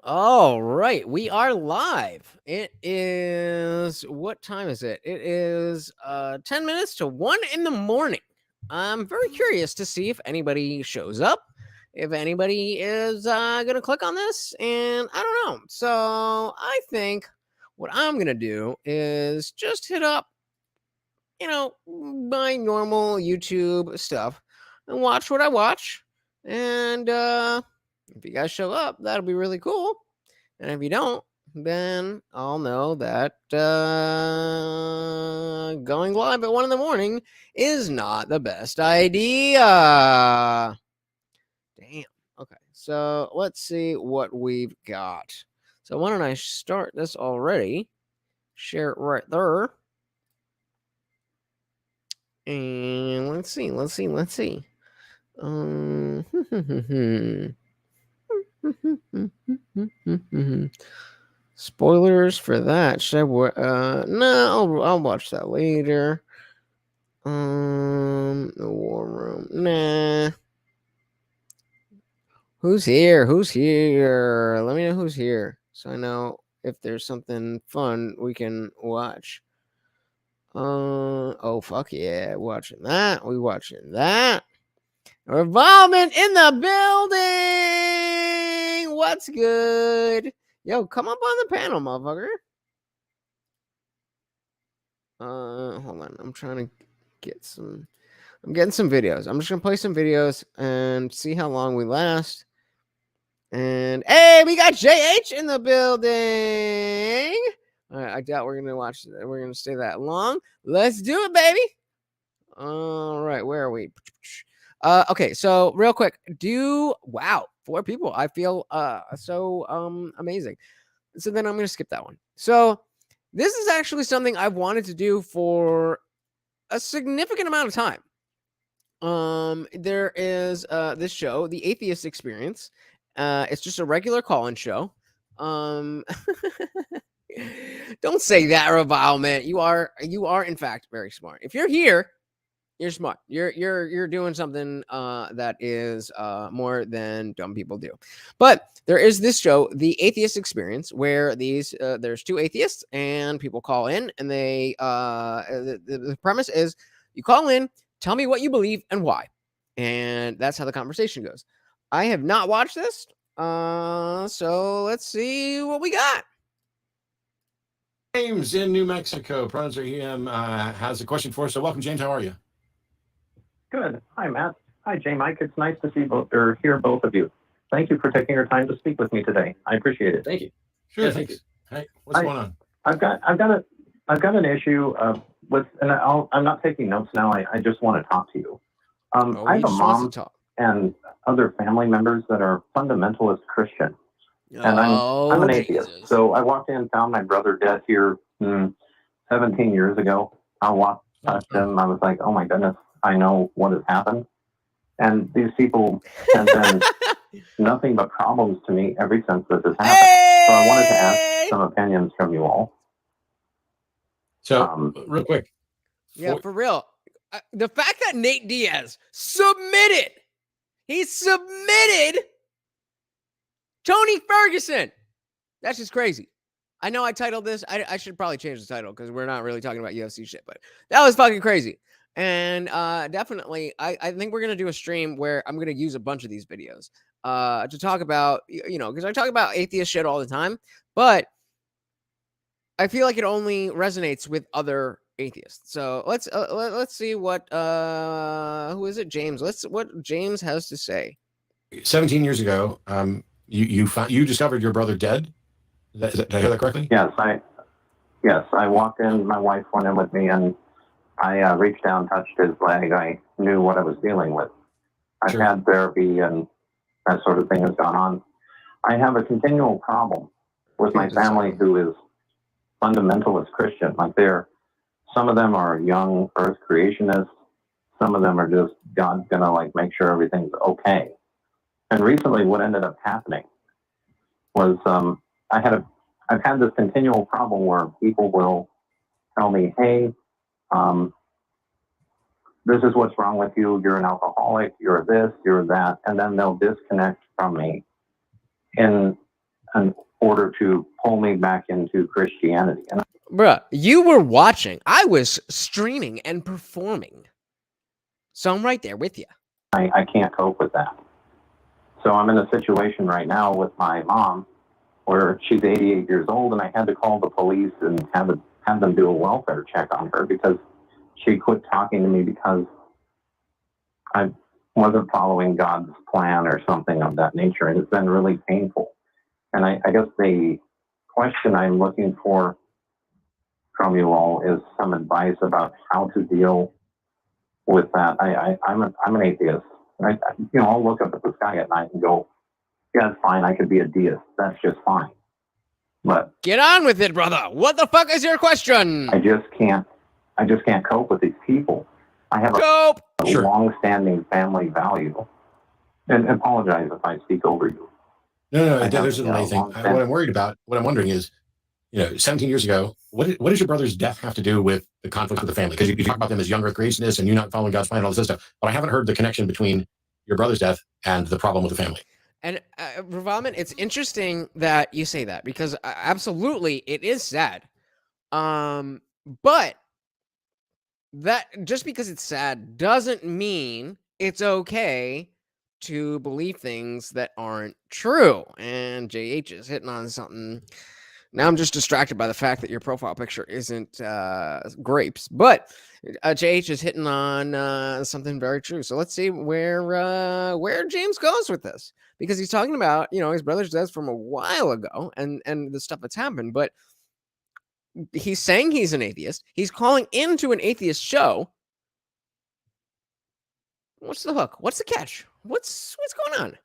All right, we are live. It is what time is it? It is 10 minutes to 1 in the morning. I'm very curious to see if anybody shows up, if anybody is going to click on this, and I don't know. So, I think what I'm going to do is just hit up, my normal YouTube stuff and watch what I watch. And if you guys show up, that'll be really cool. And if you don't, then I'll know that going live at 1 in the morning is not the best idea. Damn. Okay, so let's see what we've got. So why don't I start this already? Share it right there. And let's see. Spoilers for that. Should I? No, I'll watch that later. The war room. Nah. Who's here? Who's here? Let me know who's here, so I know if there's something fun we can watch. Oh fuck yeah, watching that. We watching that. Revolvement in the building. What's good? Yo, come up on the panel, motherfucker. Hold on. I'm trying to get some. I'm getting some videos. I'm just gonna play some videos and see how long we last. And hey, we got JH in the building. All right, I doubt we're gonna watch. We're gonna stay that long. Let's do it, baby. All right, where are we? Okay, so real quick, wow, 4 people. I feel so amazing. So then I'm gonna skip that one. So this is actually something I've wanted to do for a significant amount of time. There is this show, The Atheist Experience. It's just a regular call-in show. Don't say that, revilement. You are in fact very smart. If you're here, you're smart. You're doing something that is more than dumb people do. But there is this show, The Atheist Experience, where there's 2 atheists and people call in, and they the premise is you call in, tell me what you believe and why, and that's how the conversation goes. I have not watched this, so let's see what we got. James in New Mexico, pronouns are him, has a question for us. So welcome, James. How are you? Good. Hi, Matt. Hi, J. Mike. It's nice to see hear both of you. Thank you for taking your time to speak with me today. I appreciate it. Thank you. Sure. Thank you. Hey, what's going on? I've got an issue with, and I'm not taking notes now. I just want to talk to you. I have a mom and other family members that are fundamentalist Christian, and I'm an atheist. Jesus. So I walked in, found my brother dead here 17 years ago. Touched him. I was like, oh my goodness, I know what has happened. And these people have been nothing but problems to me ever since this has happened. So I wanted to ask some opinions from you all. So, real quick. Yeah, for real. The fact that Nate Diaz submitted Tony Ferguson. That's just crazy. I know I titled this. I should probably change the title because we're not really talking about UFC shit, but that was fucking crazy. And definitely, I think we're going to do a stream where I'm going to use a bunch of these videos to talk about, because I talk about atheist shit all the time, but I feel like it only resonates with other atheists. So let's see what who is it? James. What James has to say. 17 years ago, you discovered your brother dead. Did I hear that correctly? Yes, I walked in. My wife went in with me, and I reached down, touched his leg. I knew what I was dealing with. I've had therapy, and that sort of thing has gone on. I have a continual problem with my family who is fundamentalist Christian. Like some of them are young earth creationists. Some of them are just God's gonna make sure everything's okay. And recently, what ended up happening was I've had this continual problem where people will tell me, "Hey, this is what's wrong with you. You're an alcoholic. You're this. You're that," and then they'll disconnect from me in in order to pull me back into Christianity. And Bruh, you were watching. I was streaming and performing. So I'm right there with you. I can't cope with that. So I'm in a situation right now with my mom where she's 88 years old, and I had to call the police and have them do a welfare check on her because she quit talking to me because I wasn't following God's plan or something of that nature, and it's been really painful. And I guess the question I'm looking for from you all is some advice about how to deal with that. I'm an atheist. I'll look up at the sky at night and go, yeah, it's fine. I could be a deist. That's just fine. But get on with it, brother. What the fuck is your question? I just can't cope with these people. I have a Sure. long-standing family value. And apologize if I speak over you. No, there's anything. What I'm worried about, what I'm wondering is, 17 years ago, what does your brother's death have to do with the conflict with the family? Because you talk about them as younger creationists and you not following God's plan and all this stuff, but I haven't heard the connection between your brother's death and the problem with the family. And Ravalman, it's interesting that you say that because absolutely it is sad. But that just because it's sad doesn't mean it's okay to believe things that aren't true. And JH is hitting on something. Now I'm just distracted by the fact that your profile picture isn't grapes, but JH is hitting on something very true. So let's see where James goes with this, because he's talking about his brother's death from a while ago and the stuff that's happened, but he's saying he's an atheist. He's calling into an atheist show. What's the hook? What's the catch? What's going on?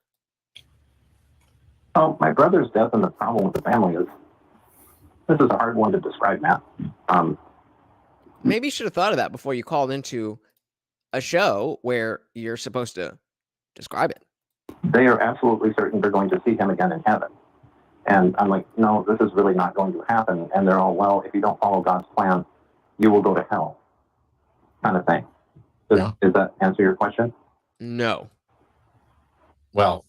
Oh, my brother's death and the problem with the family is. This is a hard one to describe, Matt. Maybe you should have thought of that before you called into a show where you're supposed to describe it. They are absolutely certain they're going to see him again in heaven. And I'm like, no, this is really not going to happen. And they're all, well, if you don't follow God's plan, you will go to hell. Kind of thing. Does that answer your question? No. Well,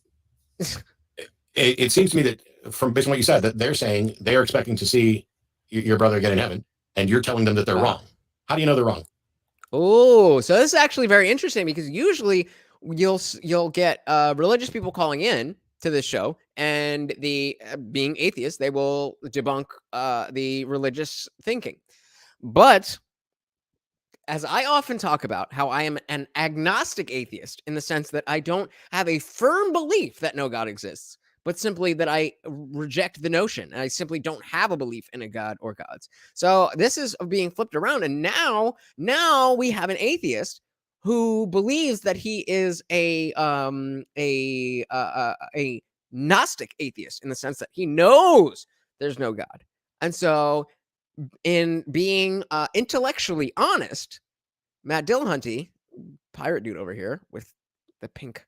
it seems to me that from based on what you said, that they're saying they are expecting to see your brother get in heaven, and you're telling them that they're wrong. How do you know they're wrong? Oh, so this is actually very interesting because usually you'll get religious people calling in to this show, and the being atheists, they will debunk the religious thinking. But as I often talk about how I am an agnostic atheist in the sense that I don't have a firm belief that no God exists, but simply that I reject the notion and I simply don't have a belief in a God or gods. So this is being flipped around, and now we have an atheist who believes that he is a Gnostic atheist in the sense that he knows there's no God. And so in being intellectually honest, Matt Dillahunty, pirate dude over here with the pink,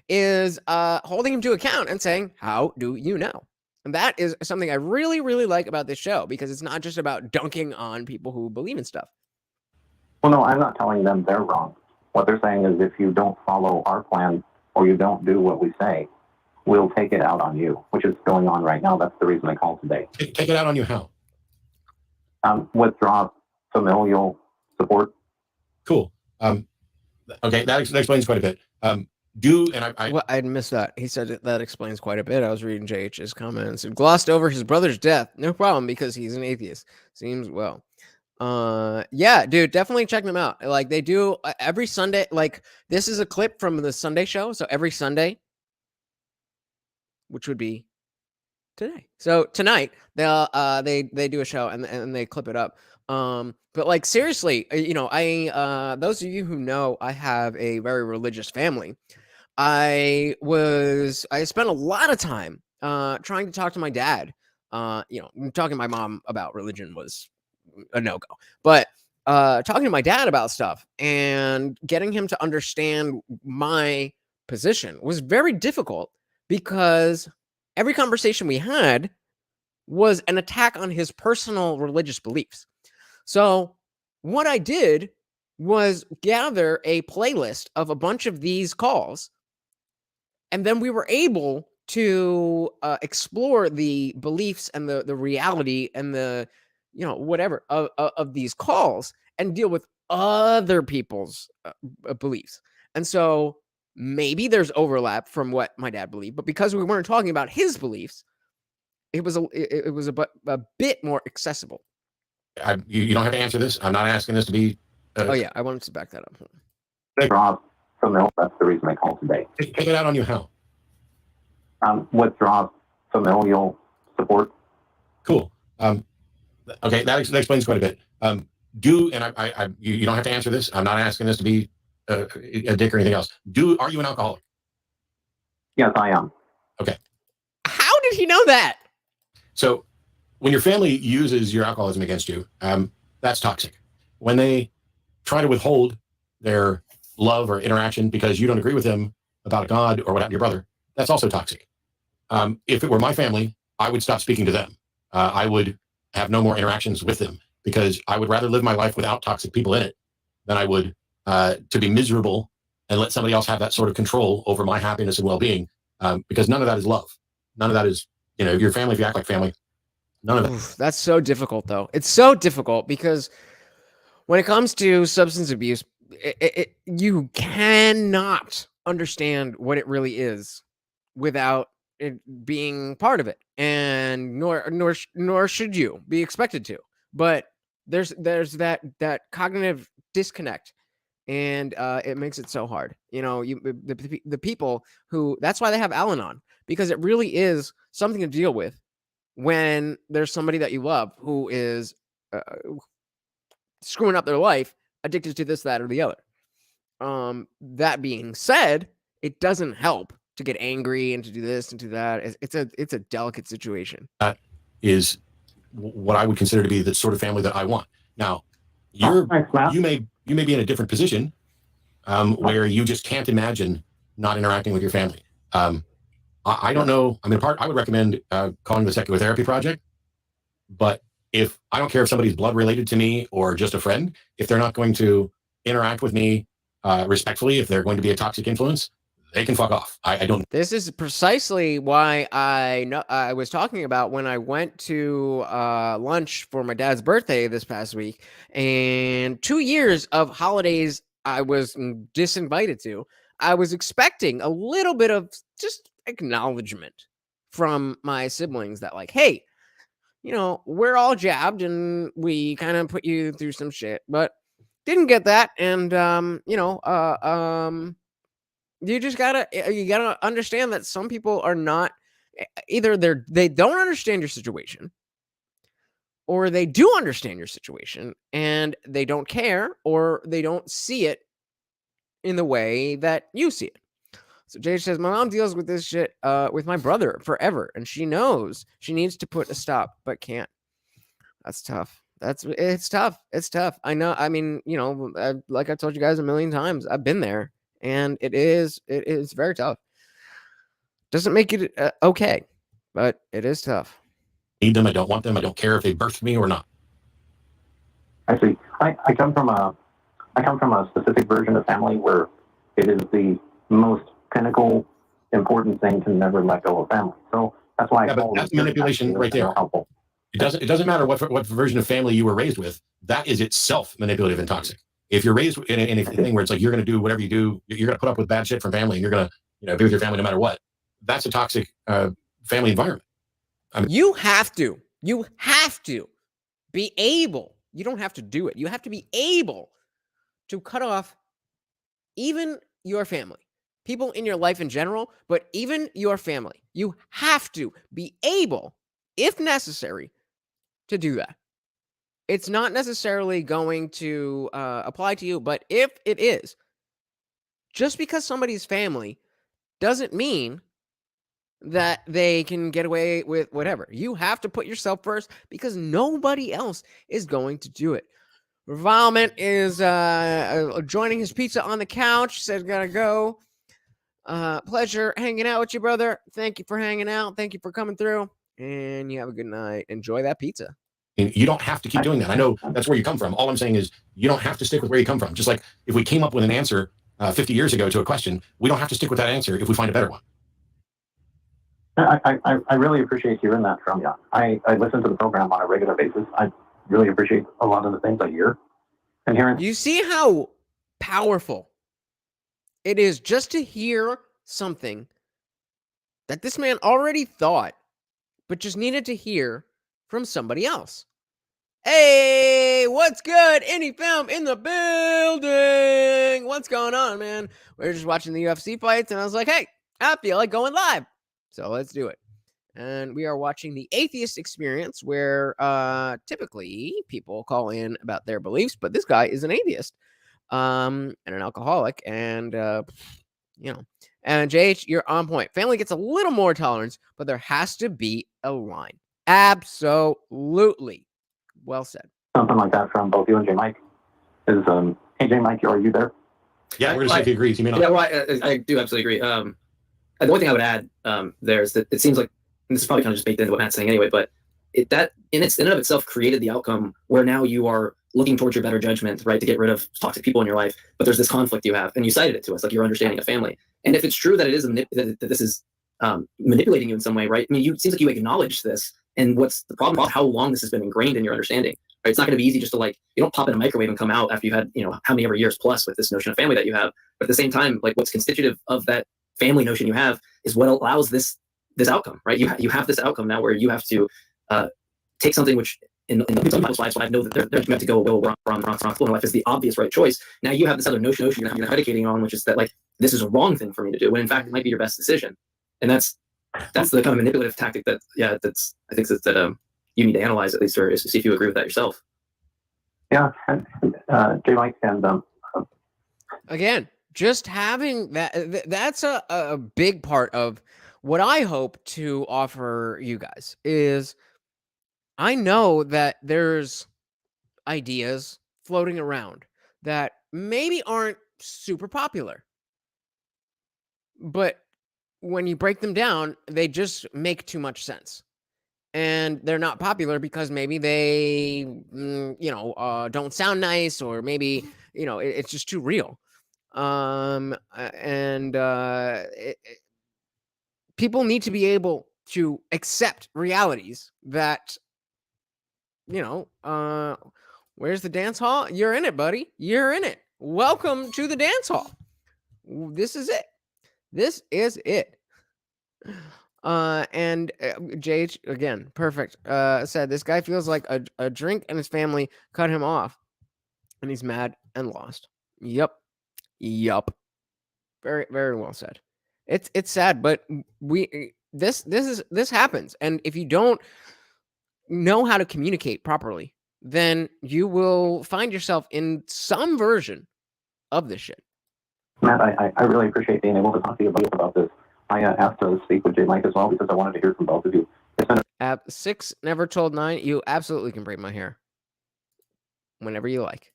is holding him to account and saying, how do you know? And that is something I really, really like about this show, because it's not just about dunking on people who believe in stuff. Well, no, I'm not telling them they're wrong. What they're saying is if you don't follow our plan or you don't do what we say, we'll take it out on you, which is going on right now. That's the reason I called today. Take it out on you how? Withdraw familial support. Cool. Okay, that explains quite a bit. Well, I'd missed that. He said that explains quite a bit. I was reading JH's comments and glossed over his brother's death. No problem, because he's an atheist. Seems well. Yeah, dude, definitely check them out. Like, they do every Sunday. Like, this is a clip from the Sunday show. So every Sunday, which would be today. So tonight, they do a show and they clip it up. But like, seriously, those of you who know, I have a very religious family. I spent a lot of time trying to talk to my dad. Talking to my mom about religion was a no-go, but talking to my dad about stuff and getting him to understand my position was very difficult, because every conversation we had was an attack on his personal religious beliefs. So what I did was gather a playlist of a bunch of these calls, and then we were able to explore the beliefs and the reality and the whatever of these calls and deal with other people's beliefs. And so maybe there's overlap from what my dad believed, but because we weren't talking about his beliefs, it was a bit more accessible. You don't have to answer this. I'm not asking this to be. Oh yeah, I wanted to back that up. Withdraw familial. That's the reason I called today. Take it out on you how? Withdraw familial support. Cool. Okay, that explains quite a bit. You don't have to answer this. I'm not asking this to be a dick or anything else. Are you an alcoholic? Yes, I am. Okay. How did he know that? So when your family uses your alcoholism against you, that's toxic. When they try to withhold their love or interaction because you don't agree with them about God or what happened to your brother, that's also toxic. If it were my family, I would stop speaking to them. I would have no more interactions with them because I would rather live my life without toxic people in it than I would to be miserable and let somebody else have that sort of control over my happiness and well-being, because none of that is love. None of that is, your family, if you act like family, none of that. Oof, that's so difficult, though. It's so difficult because when it comes to substance abuse, you cannot understand what it really is without it being part of it, and nor should you be expected to. But there's that cognitive disconnect, and it makes it so hard. The people who, that's why they have Al-Anon, because it really is something to deal with when there's somebody that you love who is screwing up their life, addicted to this, that, or the other. That being said, it doesn't help to get angry and to do this and do that. It's a delicate situation. That is what I would consider to be the sort of family that I want. Now, you may be in a different position where you just can't imagine not interacting with your family. I don't know. I mean, I would recommend calling the Secular Therapy Project. But if I don't care if somebody's blood related to me or just a friend, if they're not going to interact with me respectfully, if they're going to be a toxic influence, they can fuck off. I don't. This is precisely why I was talking about when I went to lunch for my dad's birthday this past week, and 2 years of holidays I was disinvited to. I was expecting a little bit of just acknowledgement from my siblings that, like, hey, we're all jabbed and we kind of put you through some shit, but didn't get that. And, you just gotta understand that some people are not, either they don't understand your situation, or they do understand your situation and they don't care, or they don't see it in the way that you see it. So Jay says, my mom deals with this shit with my brother forever, and she knows she needs to put a stop, but can't. That's tough. It's tough. It's tough. I know. I mean, like I told you guys a million times, I've been there, and it is very tough. Doesn't make it okay, but it is tough. Need them. I don't want them. I don't care if they birthed me or not. I see. I come from a specific version of family where it is the most pinnacle important thing to never let go of family. So that's why that's manipulation right there. Helpful. It doesn't matter what version of family you were raised with. That is itself manipulative and toxic. If you're raised in a thing where it's like you're going to do whatever you do, you're going to put up with bad shit from family, and you're going to be with your family no matter what. That's a toxic family environment. I mean, you have to be able. You don't have to do it. You have to be able to cut off even your family, people in your life in general, but even your family. You have to be able, if necessary, to do that. It's not necessarily going to apply to you, but if it is, just because somebody's family doesn't mean that they can get away with whatever. You have to put yourself first, because nobody else is going to do it. Revilement is joining his pizza on the couch. Says, gotta go. Pleasure hanging out with you, brother. Thank you for hanging out. Thank you for coming through. And you have a good night. Enjoy that pizza. You don't have to keep doing that. I know that's where you come from. All I'm saying is you don't have to stick with where you come from. Just like if we came up with an answer 50 years ago to a question, we don't have to stick with that answer if we find a better one. I really appreciate hearing that from you. I listen to the program on a regular basis. I really appreciate a lot of the things I hear and hearing. You see how powerful it is just to hear something that this man already thought, but just needed to hear from somebody else. Hey, what's good? Indie Film in the building. What's going on, man? We're just watching the UFC fights, and I was like, hey, I feel like going live. So let's do it. And we are watching the Atheist Experience, where typically people call in about their beliefs, but this guy is an atheist and an alcoholic, and and JH, you're on point. Family gets a little more tolerance, but there has to be a line. Absolutely. Well said. Something like that from both you and J. Mike is, hey, J. Mike, are you there? Yeah, we're going to see if he agrees. He may not. Yeah, well, I do absolutely agree. The only thing I would add there is that it seems like, and this is probably kind of just baked into what Matt's saying anyway, but that in and of itself created the outcome where now you are looking towards your better judgment, right, to get rid of toxic people in your life. But there's this conflict you have, and you cited it to us, like your understanding of family. And if it's true that it is that this is manipulating you in some way, right? I mean, it seems like you acknowledge this. And what's the problem? How long this has been ingrained in your understanding? Right? It's not going to be easy just to you don't pop in a microwave and come out after you've had, how many ever years plus with this notion of family that you have. But at the same time, like what's constitutive of that family notion you have is what allows this outcome, right? You have this outcome now where you have to take something which in some people's lives, I know that they're meant to go wrong in life is the obvious right choice. Now you have this other notion you're predicating on, which is that like this is a wrong thing for me to do, when in fact it might be your best decision. And that's the kind of manipulative tactic that I think that you need to analyze at least, or see if you agree with that yourself. Yeah, J. Mike, and again, just having that's a big part of what I hope to offer you guys is I know that there's ideas floating around that maybe aren't super popular, but when you break them down, they just make too much sense. And they're not popular because maybe they, don't sound nice, or maybe, it's just too real. People need to be able to accept realities that, where's the dance hall? You're in it, buddy. You're in it. Welcome to the dance hall. This is it. This is it. And JH, again, perfect, said this guy feels like a drink and his family cut him off and he's mad and lost. Yup. Very, very well said. It's sad, but this happens. And if you don't know how to communicate properly, then you will find yourself in some version of this shit. Matt, I really appreciate being able to talk to you about this. I asked to speak with J. Mike as well because I wanted to hear from both of you. App 6 never told 9. You absolutely can braid my hair whenever you like.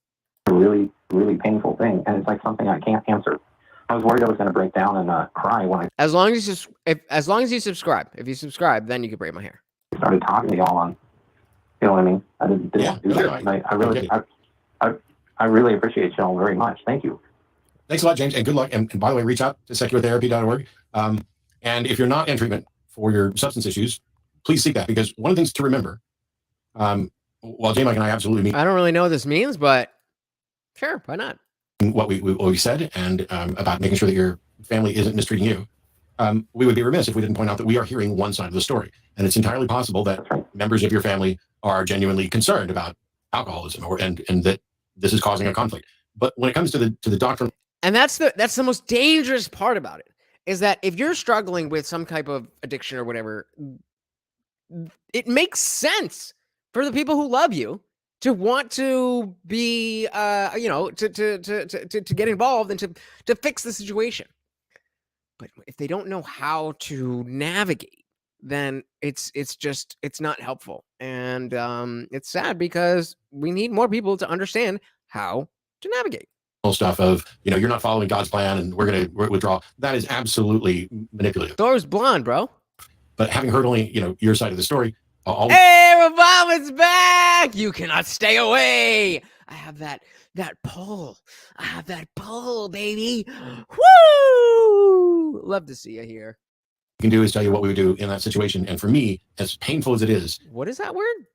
A really, really painful thing, and it's like something I can't answer. I was worried I was going to break down and cry when I. As long as you subscribe. If you subscribe, then you can braid my hair. Started talking to y'all on. You know what I mean? I didn't do that. I really appreciate y'all very much. Thank you. Thanks a lot, James, and good luck. And by the way, reach out to seculartherapy.org. And if you're not in treatment for your substance issues, please seek that, because one of the things to remember, while J. Mike and I absolutely mean, I don't really know what this means, but sure, why not? What we said, and about making sure that your family isn't mistreating you, we would be remiss if we didn't point out that we are hearing one side of the story, and it's entirely possible that members of your family are genuinely concerned about alcoholism, and that this is causing a conflict. But when it comes to the doctrine, and that's the most dangerous part about it, is that if you're struggling with some type of addiction or whatever, it makes sense for the people who love you to want to be, to get involved and to fix the situation. But if they don't know how to navigate, then it's not helpful. And it's sad because we need more people to understand how to navigate. Stuff of, you're not following God's plan and we're going to withdraw. That is absolutely manipulative. Thor's blonde, bro. But having heard only, your side of the story. Hey, Revolve's back! You cannot stay away. I have that pull. I have that pull, baby. Woo! Love to see you here. can do is tell you what we would do in that situation. And for me, as painful as it is, What is that word?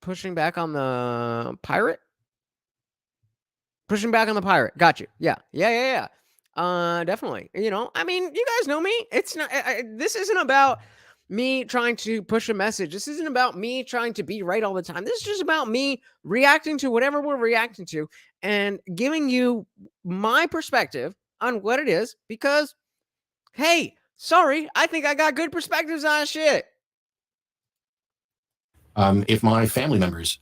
Pushing back on the pirate? Pushing back on the pirate. Got you. Yeah. Definitely. You know, I mean, you guys know me. It's not, this isn't about me trying to push a message. This isn't about me trying to be right all the time. This is just about me reacting to whatever we're reacting to and giving you my perspective on what it is because, hey, sorry, I think I got good perspectives on shit. If my family members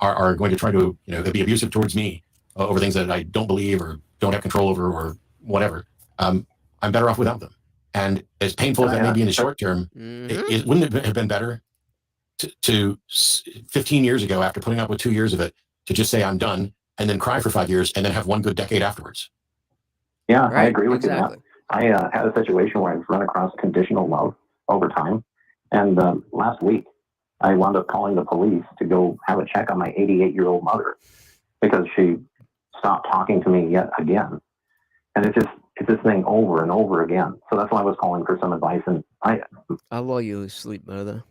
are going to try to, be abusive towards me over things that I don't believe or don't have control over or whatever, I'm better off without them. And as painful as that may be in the short term, wouldn't it have been better to 15 years ago, after putting up with 2 years of it, to just say I'm done and then cry for 5 years and then have one good decade afterwards? Yeah, right, I agree with you. I had a situation where I've run across conditional love over time. And last week, I wound up calling the police to go have a check on my 88-year-old mother because she stopped talking to me yet again. And it's this thing over and over again. So that's why I was calling for some advice. And I'll lull you to sleep, mother.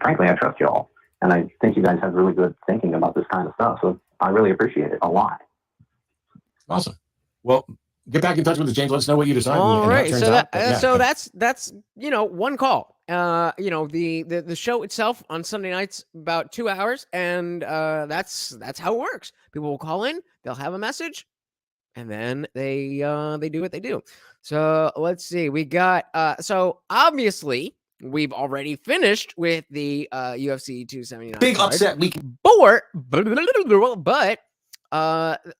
Frankly, I trust you all. And I think you guys have really good thinking about this kind of stuff. So I really appreciate it a lot. Awesome. Well, get back in touch with us, James. Let us know what you decide. All right. So that's one call. The show itself on Sunday nights about 2 hours, and that's how it works. People will call in, they'll have a message, and then they do what they do. So let's see. We got so obviously we've already finished with the UFC 279 big card. upset week. But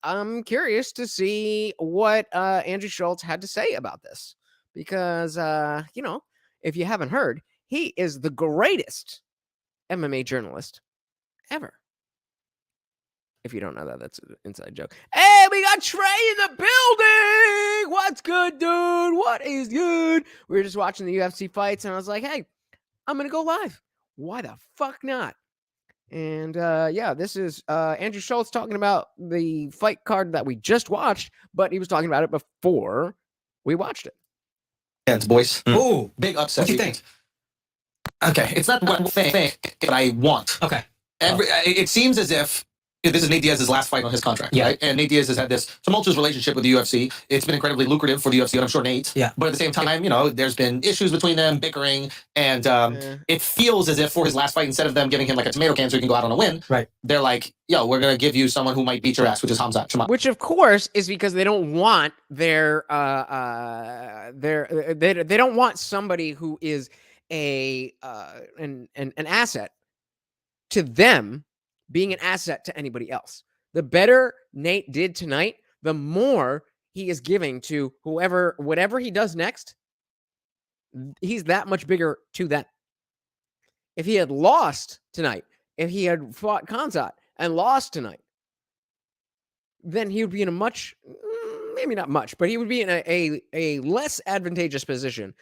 I'm curious to see what Andrew Schultz had to say about this because if you haven't heard, he is the greatest MMA journalist ever. If you don't know that, that's an inside joke. Hey, we got Trey in the building. What's good, dude? What is good? We were just watching the UFC fights, and I was like, hey, I'm going to go live. Why the fuck not? And this is Andrew Schultz talking about the fight card that we just watched, but he was talking about it before we watched it. Boys. Ooh, big upset. What do you think? Okay, it's not one thing that I want. Okay. It seems as if this is Nate Diaz's last fight on his contract, right? And Nate Diaz has had this tumultuous relationship with the UFC. It's been incredibly lucrative for the UFC, and I'm sure Nate. Yeah. But at the same time, there's been issues between them, bickering, and it feels as if for his last fight, instead of them giving him like a tomato can so he can go out on a win, right? They're like, yo, we're gonna give you someone who might beat your ass, which is Hamzat Chimaev. Which of course is because they don't want they don't want somebody who is an asset to them being an asset to anybody else. The better Nate did tonight, the more he is giving to whatever he does next. He's that much bigger to them. If he had lost tonight, if he had fought Khamzat and lost tonight, then he would be in a much, maybe not much, but he would be in a less advantageous position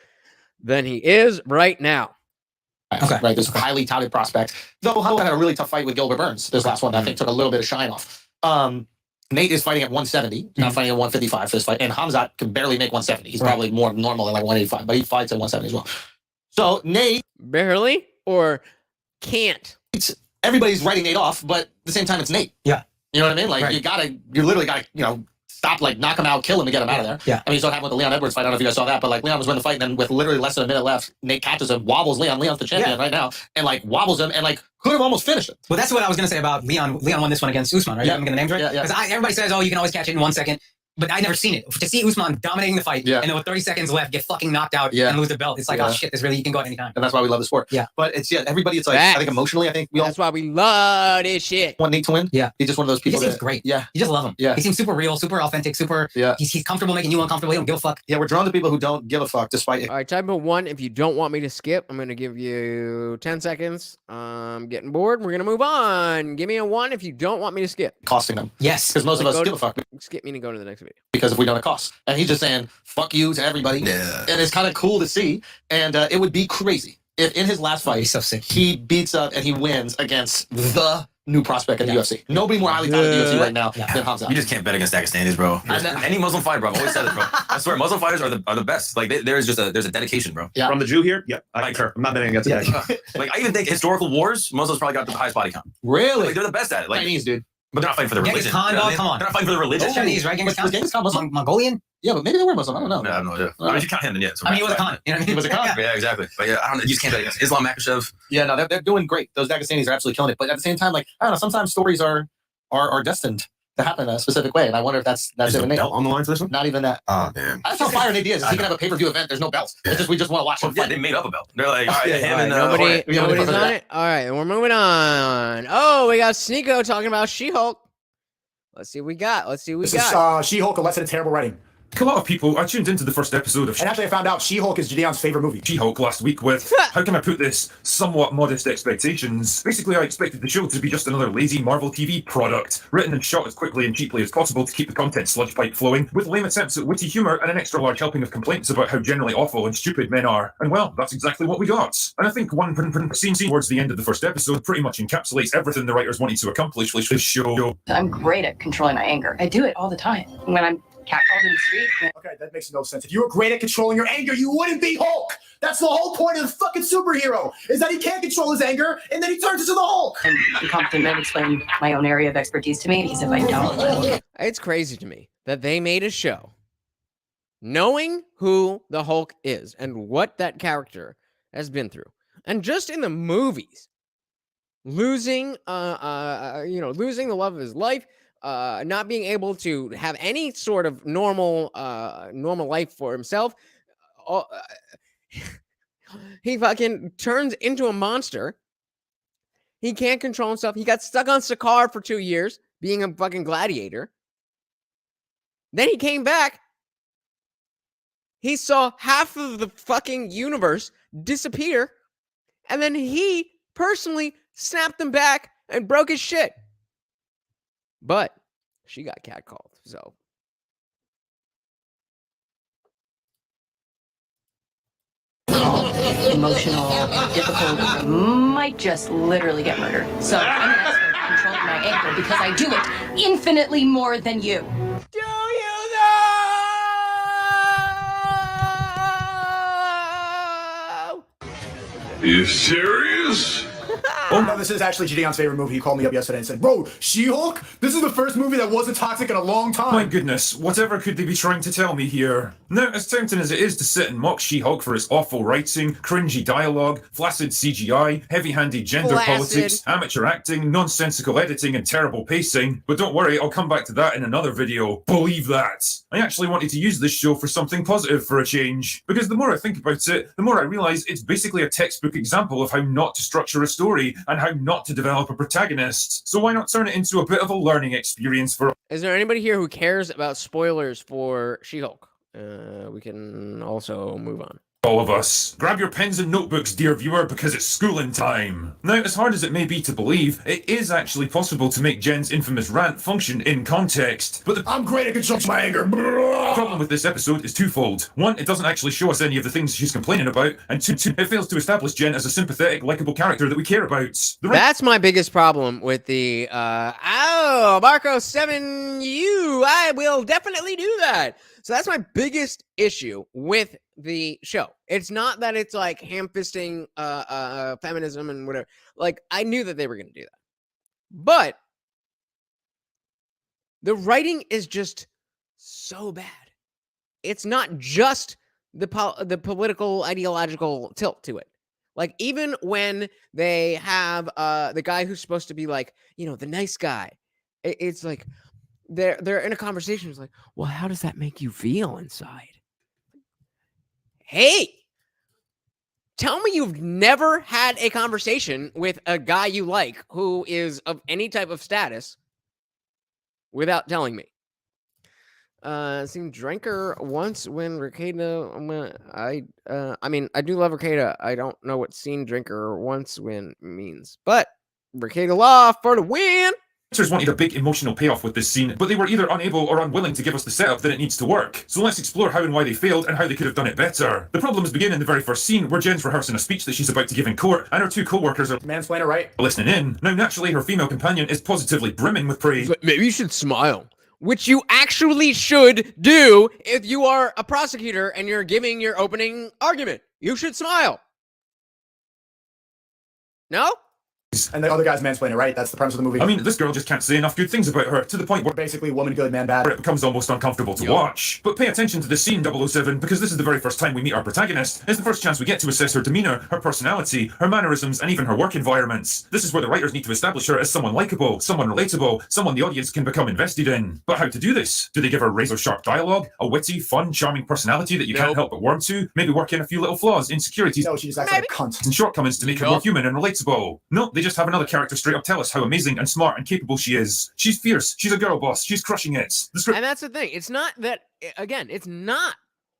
than he is right now. Okay. Right, this highly touted prospect. Though Hamzat had a really tough fight with Gilbert Burns. This last one, I think, took a little bit of shine off. Nate is fighting at 170, not fighting at 155 for this fight, and Hamzat can barely make 170. He's probably more normal than like 185, but he fights at 170 as well. So Nate barely or can't. Everybody's writing Nate off, but at the same time, it's Nate. Yeah, you know what I mean? Like you literally gotta, stop, like knock him out, kill him, and get him out of there. Yeah. I mean, so what happened with the Leon Edwards fight? I don't know if you guys saw that, but like Leon was winning the fight, and then with literally less than a minute left, Nate catches him, wobbles Leon. Leon's the champion right now, and like wobbles him, and like could have almost finished it. Well, that's what I was gonna say about Leon. Leon won this one against Usman, right? Yeah. I'm getting the names right. Yeah. Because everybody says, oh, you can always catch it in 1 second. But I never seen it. To see Usman dominating the fight, and then with 30 seconds left, get fucking knocked out and lose the belt. It's like, oh shit, you can go at any time. And that's why we love the sport. Yeah. But it's everybody. It's like I think emotionally, that's why we love this shit. Want Nate to win? Yeah. He's just one of those people. He seems great. Yeah. You just love him. Yeah. He seems super real, super authentic, super. Yeah. He's comfortable making you uncomfortable. He don't give a fuck. Yeah. We're drawn to people who don't give a fuck, despite it. All right. Type of 1 if you don't want me to skip. I'm gonna give you 10 seconds. I'm getting bored. We're gonna move on. Give me a 1 if you don't want me to skip. Costing them. Yes. Because most of us give a fuck. Skip me to go to the next video. Because if we don't cost. And he's just saying, fuck you to everybody. Yeah. And it's kind of cool to see. And it would be crazy if in his last fight, so sick. He beats up and he wins against the new prospect in the UFC. Nobody more highly touted in the UFC right now than Hamza. You just can't bet against Dagestanis, bro. Any Muslim fighter, bro. I've always said this, bro. I swear, Muslim fighters are the best. Like there's a dedication, bro. From the Jew here, I concur. I'm not betting against it. Like I even think historical wars, Muslims probably got the highest body count. Really? Like, they're the best at it. Like Chinese, dude. But they're not fighting for the religion. Khan, You know what I dog, mean? come on. They're not fighting for the religion. Chinese, right? Was Genghis Khan Muslim? Mongolian? Yeah, but maybe they were Muslim. I don't know. No, I have no idea. I mean, if you count him, then yeah. So I mean, he was a Khan. You know what I mean? He was a Khan. Yeah, exactly. But yeah, I don't know. You just can't bet against Islam Makhachev. Yeah, no, they're doing great. Those Dagestanis are absolutely killing it. But at the same time, like, I don't know, sometimes stories are destined to happen a specific way. And I wonder if that's Is it. the belt on the line for this one? Not even that. Oh, man. That's how fire Nate Diaz is. He can have a pay-per-view event. There's no belts. It's just we just want to watch him Yeah, fight. they made up a belt. They're like, all right, All him right, and nobody's on it. All right, we're moving on. Oh, we got Sneeko talking about She-Hulk. Let's see what we got. This is She-Hulk, a lesson in terrible writing. Like a lot of people, I tuned into the first episode of And actually, I found out She-Hulk is Gideon's favorite movie. She-Hulk last week with, how can I put this, somewhat modest expectations. Basically, I expected the show to be just another lazy Marvel TV product, written and shot as quickly and cheaply as possible to keep the content sludge pipe flowing, with lame attempts at witty humour and an extra large helping of complaints about how generally awful and stupid men are. And well, that's exactly what we got. And I think one scene towards the end of the first episode pretty much encapsulates everything the writers wanted to accomplish with this show. I'm great at controlling my anger. I do it all the time. When I'm catcalled in the street. Okay, that makes no sense. If you were great at controlling your anger, you wouldn't be Hulk. That's the whole point of the fucking superhero, is that he can't control his anger, and then he turns into the Hulk. And competent men explain my own area of expertise to me, because if I don't, It's crazy to me that they made a show knowing who the Hulk is and what that character has been through. And just in the movies, losing losing the love of his life, not being able to have any sort of normal life for himself. He fucking turns into a monster. He can't control himself. He got stuck on Sakaar for 2 years, being a fucking gladiator. Then he came back. He saw half of the fucking universe disappear. And then he personally snapped them back and broke his shit. But she got catcalled, so. emotional, difficult, might just literally get murdered. So I'm an expert at controlling my anger because I do it infinitely more than you. Do you know? Are you serious? Oh no, this is actually Gideon's favorite movie. He called me up yesterday and said, bro, She-Hulk? This is the first movie that wasn't toxic in a long time. My goodness, whatever could they be trying to tell me here? Now, as tempting as it is to sit and mock She-Hulk for its awful writing, cringy dialogue, flaccid CGI, heavy-handed gender politics, amateur acting, nonsensical editing, and terrible pacing, but don't worry, I'll come back to that in another video. Believe that! I actually wanted to use this show for something positive for a change, because the more I think about it, the more I realise it's basically a textbook example of how not to structure a story and how not to develop a protagonist. So why not turn it into a bit of a learning experience for... Is there anybody here who cares about spoilers for She-Hulk? We can also move on. All of us. Grab your pens and notebooks, dear viewer, because it's schooling time. Now, as hard as it may be to believe, it is actually possible to make Jen's infamous rant function in context. But I'm great at controlling my anger. The problem with this episode is twofold. One, it doesn't actually show us any of the things she's complaining about, and two, it fails to establish Jen as a sympathetic, likable character that we care about. That's my biggest problem with the, Marco 7U, I will definitely do that. So that's my biggest issue with the show. It's not that it's like ham-fisting feminism and whatever. Like, I knew that they were going to do that. But the writing is just so bad. It's not just the political, ideological tilt to it. Like, even when they have the guy who's supposed to be like, you know, the nice guy, it's like they're in a conversation. It's like, well, how does that make you feel inside? Hey, tell me you've never had a conversation with a guy you like who is of any type of status without telling me. Seen Drinker once when Ricada. I mean, I do love Ricada. I don't know what seen Drinker once when means, but Ricada Law for the win. Writers wanted a big emotional payoff with this scene, but they were either unable or unwilling to give us the setup that it needs to work. So let's explore how and why they failed and how they could have done it better. The problems begin in the very first scene, where Jen's rehearsing a speech that she's about to give in court, and her two co-workers are mansplainer, right? Listening in. Now, naturally, her female companion is positively brimming with praise. Maybe you should smile. Which you actually should do if you are a prosecutor and you're giving your opening argument. You should smile. No? And the other guy's mansplaining, right? That's the premise of the movie. I mean, this girl just can't say enough good things about her, to the point where basically woman good, man bad. It becomes almost uncomfortable to watch. But pay attention to the scene 007, because this is the very first time we meet our protagonist. It's the first chance we get to assess her demeanor, her personality, her mannerisms, and even her work environments. This is where the writers need to establish her as someone likable, someone relatable, someone the audience can become invested in. But how to do this? Do they give her razor-sharp dialogue, a witty, fun, charming personality that you can't help but warm to, maybe work in a few little flaws, insecurities, no, she just acts like a cunt, and shortcomings to make her more human and relatable? No, they just have another character straight up tell us how amazing and smart and capable she is. She's fierce. She's a girl boss. She's crushing it. And that's the thing. It's not that, again, it's not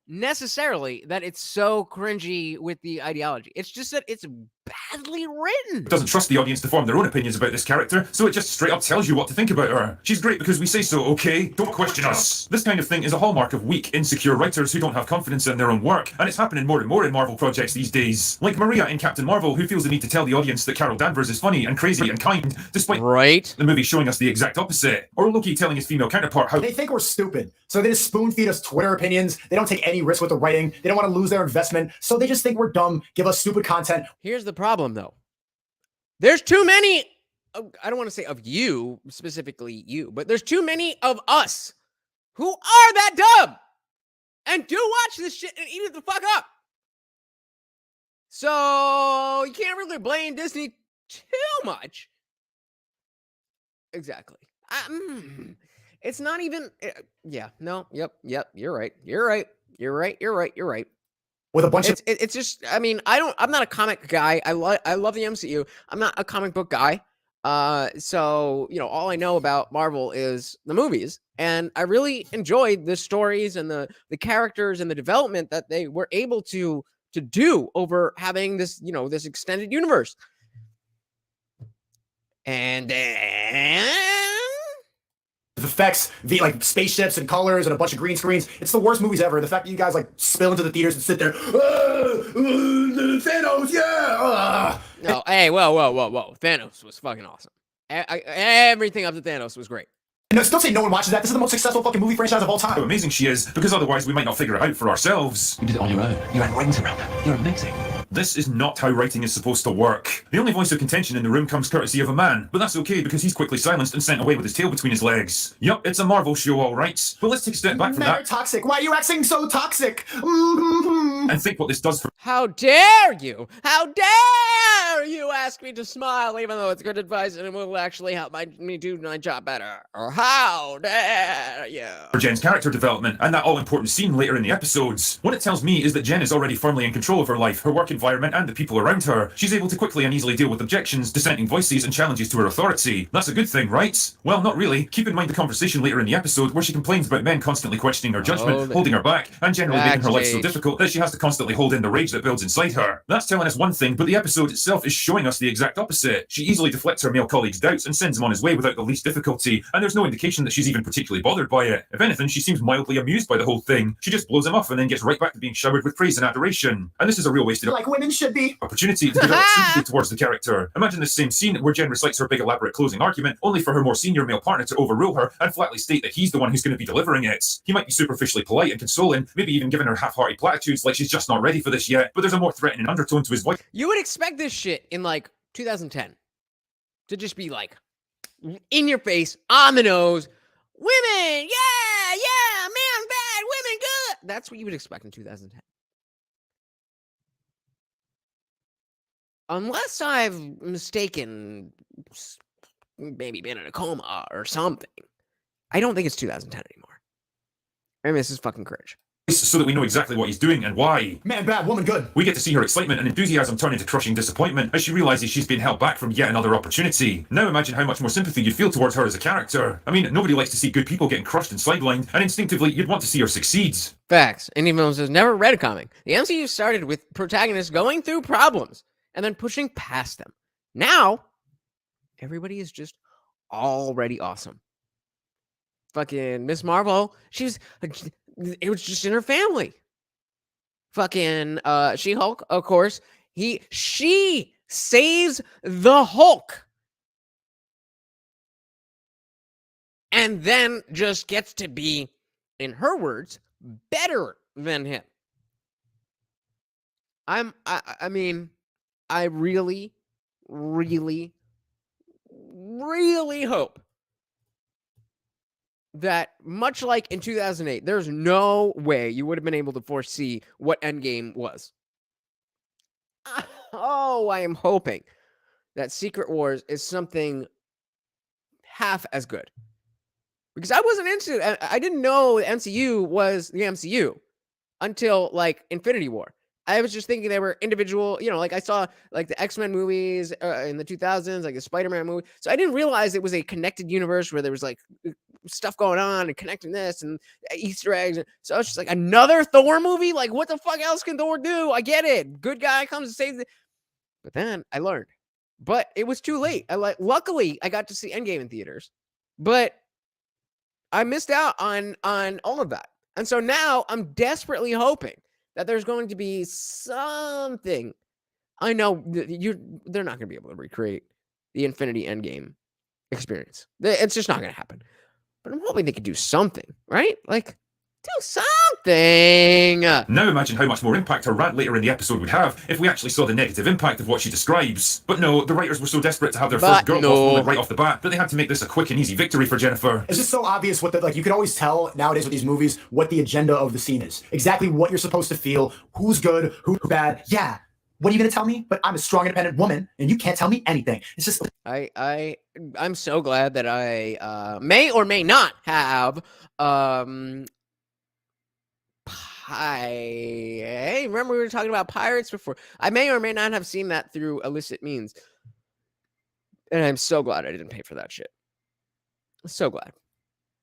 necessarily that it's so cringy with the ideology. It's just that it's badly written. It doesn't trust the audience to form their own opinions about this character, so it just straight up tells you what to think about her. She's great because we say so, okay? Don't question us. This kind of thing is a hallmark of weak, insecure writers who don't have confidence in their own work, and it's happening more and more in Marvel projects these days. Like Maria in Captain Marvel, who feels the need to tell the audience that Carol Danvers is funny and crazy and kind, despite the movie showing us the exact opposite. Or Loki telling his female counterpart how they think we're stupid, so they just spoon feed us Twitter opinions. They don't take any risk with the writing. They don't want to lose their investment, so they just think we're dumb, give us stupid content. Here's the problem, though. There's too many, I don't want to say of you, specifically you, but there's too many of us who are that dumb and do watch this shit and eat it the fuck up. So you can't really blame Disney too much. Exactly. It's not even, yeah, no, yep, you're right. You're right. With a bunch of it's just, I mean, I'm not a comic guy. I love the MCU. I'm not a comic book guy. So, you know, all I know about Marvel is the movies, and I really enjoyed the stories and the characters and the development that they were able to do over having this, you know, this extended universe. And then effects, like spaceships and colors and a bunch of green screens. It's the worst movies ever. The fact that you guys like spill into the theaters and sit there, Thanos, yeah. No, hey, whoa. Thanos was fucking awesome. Everything up to Thanos was great. And still say no one watches that. This is the most successful fucking movie franchise of all time. How amazing she is, because otherwise we might not figure it out for ourselves. You did it on your own. You had wings around it. You're amazing. This is not how writing is supposed to work. The only voice of contention in the room comes courtesy of a man, but that's okay because he's quickly silenced and sent away with his tail between his legs. Yup, it's a Marvel show, all right. But let's take a step back from that. Toxic. Why are you acting so toxic? And think what this does for. How dare you? How dare you ask me to smile, even though it's good advice and it will actually help me do my job better? Or how dare you? For Jen's character development and that all-important scene later in the episodes. What it tells me is that Jen is already firmly in control of her life, her work environment, and the people around her. She's able to quickly and easily deal with objections, dissenting voices, and challenges to her authority. That's a good thing, right? Well, not really. Keep in mind the conversation later in the episode where she complains about men constantly questioning her judgment, holding her back, and generally making her life so difficult that she has to constantly hold in the rage that builds inside her. That's telling us one thing, but the episode itself is showing us the exact opposite. She easily deflects her male colleague's doubts and sends him on his way without the least difficulty, and there's no indication that she's even particularly bothered by it. If anything, she seems mildly amused by the whole thing. She just blows him off and then gets right back to being showered with praise and adoration. And this is a real wasted like women should be. Opportunity to develop sympathy towards the character. Imagine this same scene where Jen recites her big elaborate closing argument, only for her more senior male partner to overrule her and flatly state that he's the one who's going to be delivering it. He might be superficially polite and consoling, maybe even giving her half-hearted platitudes like she's just not ready for this yet, but there's a more threatening undertone to his voice. You would expect this shit in like 2010 to just be like in your face, on the nose, women, yeah, man bad, women good. That's what you would expect in 2010. Unless I've mistaken, maybe been in a coma or something. I don't think it's 2010 anymore. I mean, this is fucking cringe. So that we know exactly what he's doing and why. Man bad, woman good. We get to see her excitement and enthusiasm turn into crushing disappointment as she realizes she's been held back from yet another opportunity. Now imagine how much more sympathy you'd feel towards her as a character. I mean, nobody likes to see good people getting crushed and sidelined, and instinctively you'd want to see her succeed. Facts. Indie Films has never read a comic. The MCU started with protagonists going through problems and then pushing past them. Now, everybody is just already awesome. Fucking Miss Marvel, it was just in her family. Fucking She-Hulk, of course. She saves the Hulk. And then just gets to be, in her words, better than him. I mean, I really, really, really hope that, much like in 2008, there's no way you would have been able to foresee what Endgame was. Oh, I am hoping that Secret Wars is something half as good. Because I wasn't into it. I didn't know the MCU was the MCU until, like, Infinity War. I was just thinking they were individual, like I saw like the X-Men movies in the 2000s, like the Spider-Man movie. So I didn't realize it was a connected universe where there was like stuff going on and connecting this and Easter eggs. So I was just like, another Thor movie? Like, what the fuck else can Thor do? I get it. Good guy comes to save the... But then I learned. But it was too late. Luckily, I got to see Endgame in theaters. But I missed out on all of that. And so now I'm desperately hoping that there's going to be something. I know they're not going to be able to recreate the Infinity Endgame experience. It's just not going to happen. But I'm hoping they could do something, right? Like, do something. Now imagine how much more impact her rant later in the episode would have if we actually saw the negative impact of what she describes. But no, the writers were so desperate to have their first girl boss moment right off the bat that they had to make this a quick and easy victory for Jennifer. It's just so obvious what you can always tell nowadays with these movies what the agenda of the scene is. Exactly what you're supposed to feel, who's good, who's bad. Yeah. What are you going to tell me? But I'm a strong, independent woman, and you can't tell me anything. It's just... I'm so glad that I may or may not have... Hey, remember we were talking about pirates before? I may or may not have seen that through illicit means. And I'm so glad I didn't pay for that shit. So glad.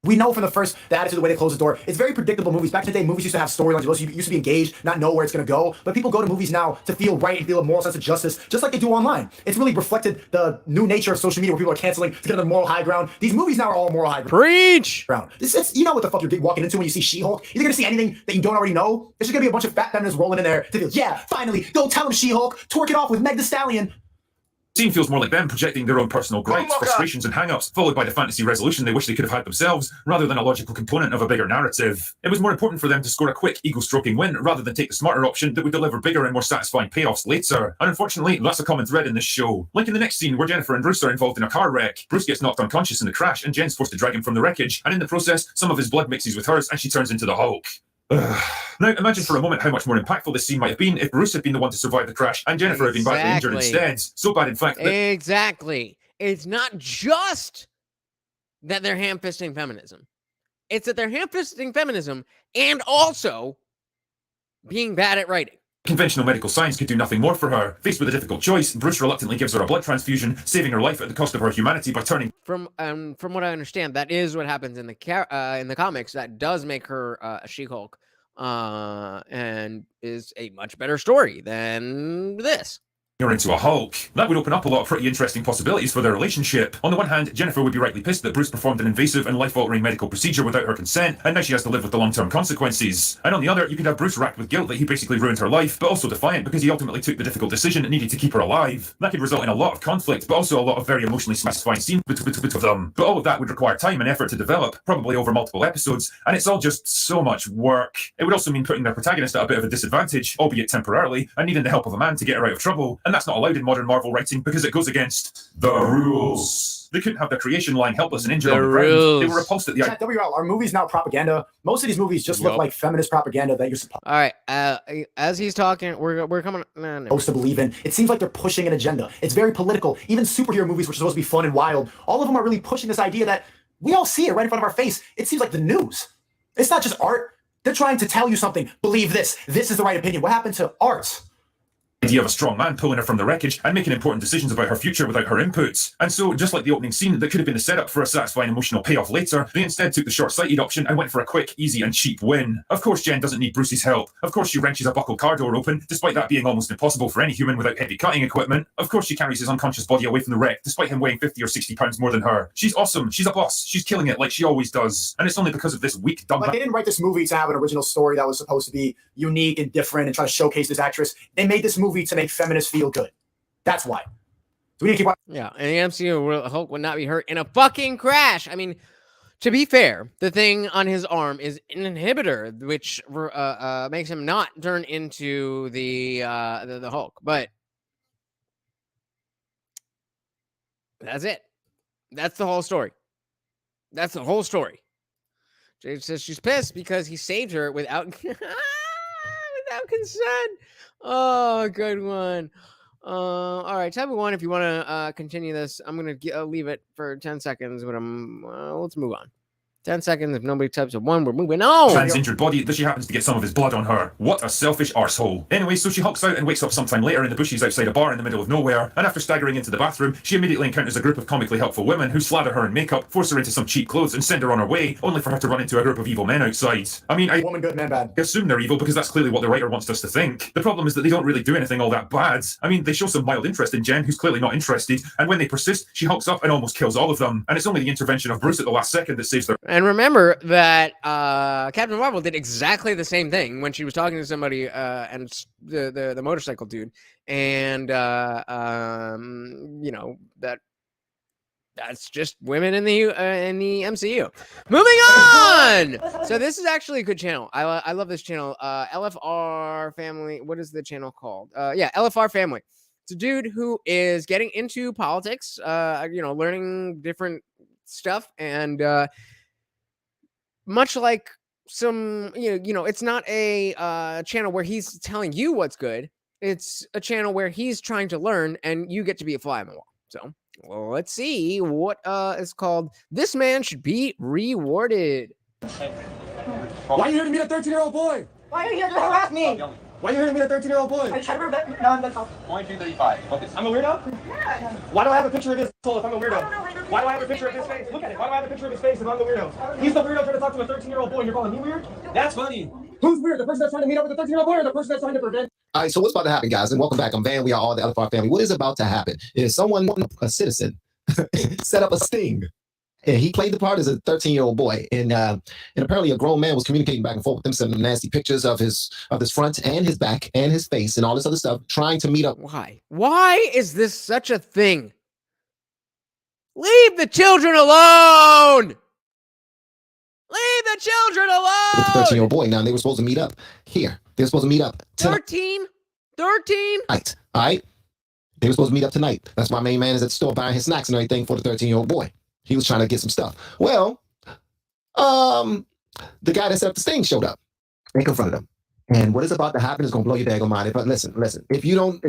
We know from the attitude, the way they close the door, it's very predictable movies. Back in the day, movies used to have storylines. You used to be engaged, not know where it's going to go. But people go to movies now to feel right and feel a moral sense of justice, just like they do online. It's really reflected the new nature of social media where people are canceling to get on the moral high ground. These movies now are all moral high ground. Preach! You know what the fuck you're walking into when you see She-Hulk. You're going to see anything that you don't already know. There's just going to be a bunch of fat feminists rolling in there to feel, yeah, finally, go tell them She-Hulk, twerk it off with Meg Thee Stallion. Scene feels more like them projecting their own personal gripes, frustrations, and hang-ups, followed by the fantasy resolution they wish they could have had themselves, rather than a logical component of a bigger narrative. It was more important for them to score a quick, ego-stroking win, rather than take the smarter option that would deliver bigger and more satisfying payoffs later. And unfortunately, that's a common thread in this show. Like in the next scene where Jennifer and Bruce are involved in a car wreck. Bruce gets knocked unconscious in the crash, and Jen's forced to drag him from the wreckage, and in the process, some of his blood mixes with hers, and she turns into the Hulk. Now, imagine for a moment how much more impactful this scene might have been if Bruce had been the one to survive the crash and Jennifer had been badly injured instead. So bad, in fact, that... Exactly. It's not just that they're ham-fisting feminism. It's that they're ham-fisting feminism and also being bad at writing. Conventional medical science could do nothing more for her. Faced with a difficult choice, Bruce reluctantly gives her a blood transfusion, saving her life at the cost of her humanity by turning... From what I understand, that is what happens in the comics. That does make her a She-Hulk, and is a much better story than this. Into a Hulk. That would open up a lot of pretty interesting possibilities for their relationship. On the one hand, Jennifer would be rightly pissed that Bruce performed an invasive and life-altering medical procedure without her consent, and now she has to live with the long-term consequences. And on the other, you could have Bruce racked with guilt that he basically ruined her life, but also defiant because he ultimately took the difficult decision and needed to keep her alive. That could result in a lot of conflict, but also a lot of very emotionally satisfying scenes between them. But all of that would require time and effort to develop, probably over multiple episodes, and it's all just so much work. It would also mean putting their protagonist at a bit of a disadvantage, albeit temporarily, and needing the help of a man to get her out of trouble. And that's not allowed in modern Marvel writing because it goes against the rules. They couldn't have their creation lying helpless and injured on the ground. They were repulsed at the idea. Are movies now propaganda? Most of these movies just look like feminist propaganda that you're supposed. All right, as he's talking, we're coming. Supposed to believe in. It seems like they're pushing an agenda. It's very political. Even superhero movies, which are supposed to be fun and wild, all of them are really pushing this idea that we all see it right in front of our face. It seems like the news. It's not just art. They're trying to tell you something. Believe this. This is the right opinion. What happened to art? idea of a strong man pulling her from the wreckage and making important decisions about her future without her inputs. And so, just like the opening scene that could have been the setup for a satisfying emotional payoff later, they instead took the short-sighted option and went for a quick, easy, and cheap win. Of course, Jen doesn't need Bruce's help. Of course, she wrenches a buckled car door open, despite that being almost impossible for any human without heavy cutting equipment. Of course, she carries his unconscious body away from the wreck, despite him weighing 50 or 60 pounds more than her. She's awesome. She's a boss. She's killing it like she always does. And it's only because of this weak, dumb... Like, they didn't write this movie to have an original story that was supposed to be unique and different and try to showcase this actress. They made this movie to make feminists feel good. That's why. So we need to keep watching. Yeah, and the MCU Hulk would not be hurt in a fucking crash. I mean, to be fair, the thing on his arm is an inhibitor, which makes him not turn into the Hulk. But that's it. That's the whole story. That's the whole story. Jade says she's pissed because he saved her without without consent. Oh, good one. All right, type of one. If you want to continue this, I'm gonna leave it for 10 seconds. But let's move on. 10 seconds. If nobody types a one, we're moving on. Trans injured body that she happens to get some of his blood on her. What a selfish arsehole. Anyway, so she hulks out and wakes up sometime later in the bushes outside a bar in the middle of nowhere, and after staggering into the bathroom, she immediately encounters a group of comically helpful women who slather her in makeup, force her into some cheap clothes, and send her on her way, only for her to run into a group of evil men outside. I mean, I woman good, man bad. assume they're evil because that's clearly what the writer wants us to think. The problem is that they don't really do anything all that bad. I mean, they show some mild interest in Jen, who's clearly not interested, and when they persist, she hulks up and almost kills all of them. And it's only the intervention of Bruce at the last second that saves their... And remember that Captain Marvel did exactly the same thing when she was talking to somebody and the motorcycle dude, and you know, that's just women in the MCU. Moving on. So this is actually a good channel. I love this channel. LFR Family. What is the channel called? Yeah, LFR Family. It's a dude who is getting into politics. You know, learning different stuff, and much like some, you know, it's not a channel where he's telling you what's good. It's a channel where he's trying to learn, and you get to be a fly on the wall. So, well, let's see what is called "This Man Should Be Rewarded." Why are you here to meet a 13-year-old boy? Why are you here to harass me? Why are you here to meet a 13-year-old boy? Are you trying to prevent me? No, I'm done. Point 235. Focus. I'm a weirdo? Yeah. Why do I have a picture of his soul if I'm a weirdo? Why do I have a picture of his face? Look at it. Why do I have a picture of his face if I'm the weirdo? He's the weirdo trying to talk to a 13-year-old boy and you're calling me weird? That's funny. Who's weird? The person that's trying to meet up with the 13-year-old boy or the person that's trying to prevent? All right, so what's about to happen, guys? And welcome back. I'm Van. We are all the LFR family. What is about to happen is someone, a citizen, set up a sting. And he played the part as a 13-year-old boy, and apparently a grown man was communicating back and forth with him, sending nasty pictures of his front and his back and his face and all this other stuff, trying to meet up. Why is this such a thing? Leave the children alone. Leave the children alone. With the 13-year-old boy. Now they were supposed to meet up here. They were supposed to meet up tonight. 13. Right. All right. They were supposed to meet up tonight. That's why main man is at the store buying his snacks and everything for the 13-year-old boy. He was trying to get some stuff. Well, the guy that set up the sting showed up and confronted him. And what is about to happen is gonna blow your daggone mind. But listen. If you don't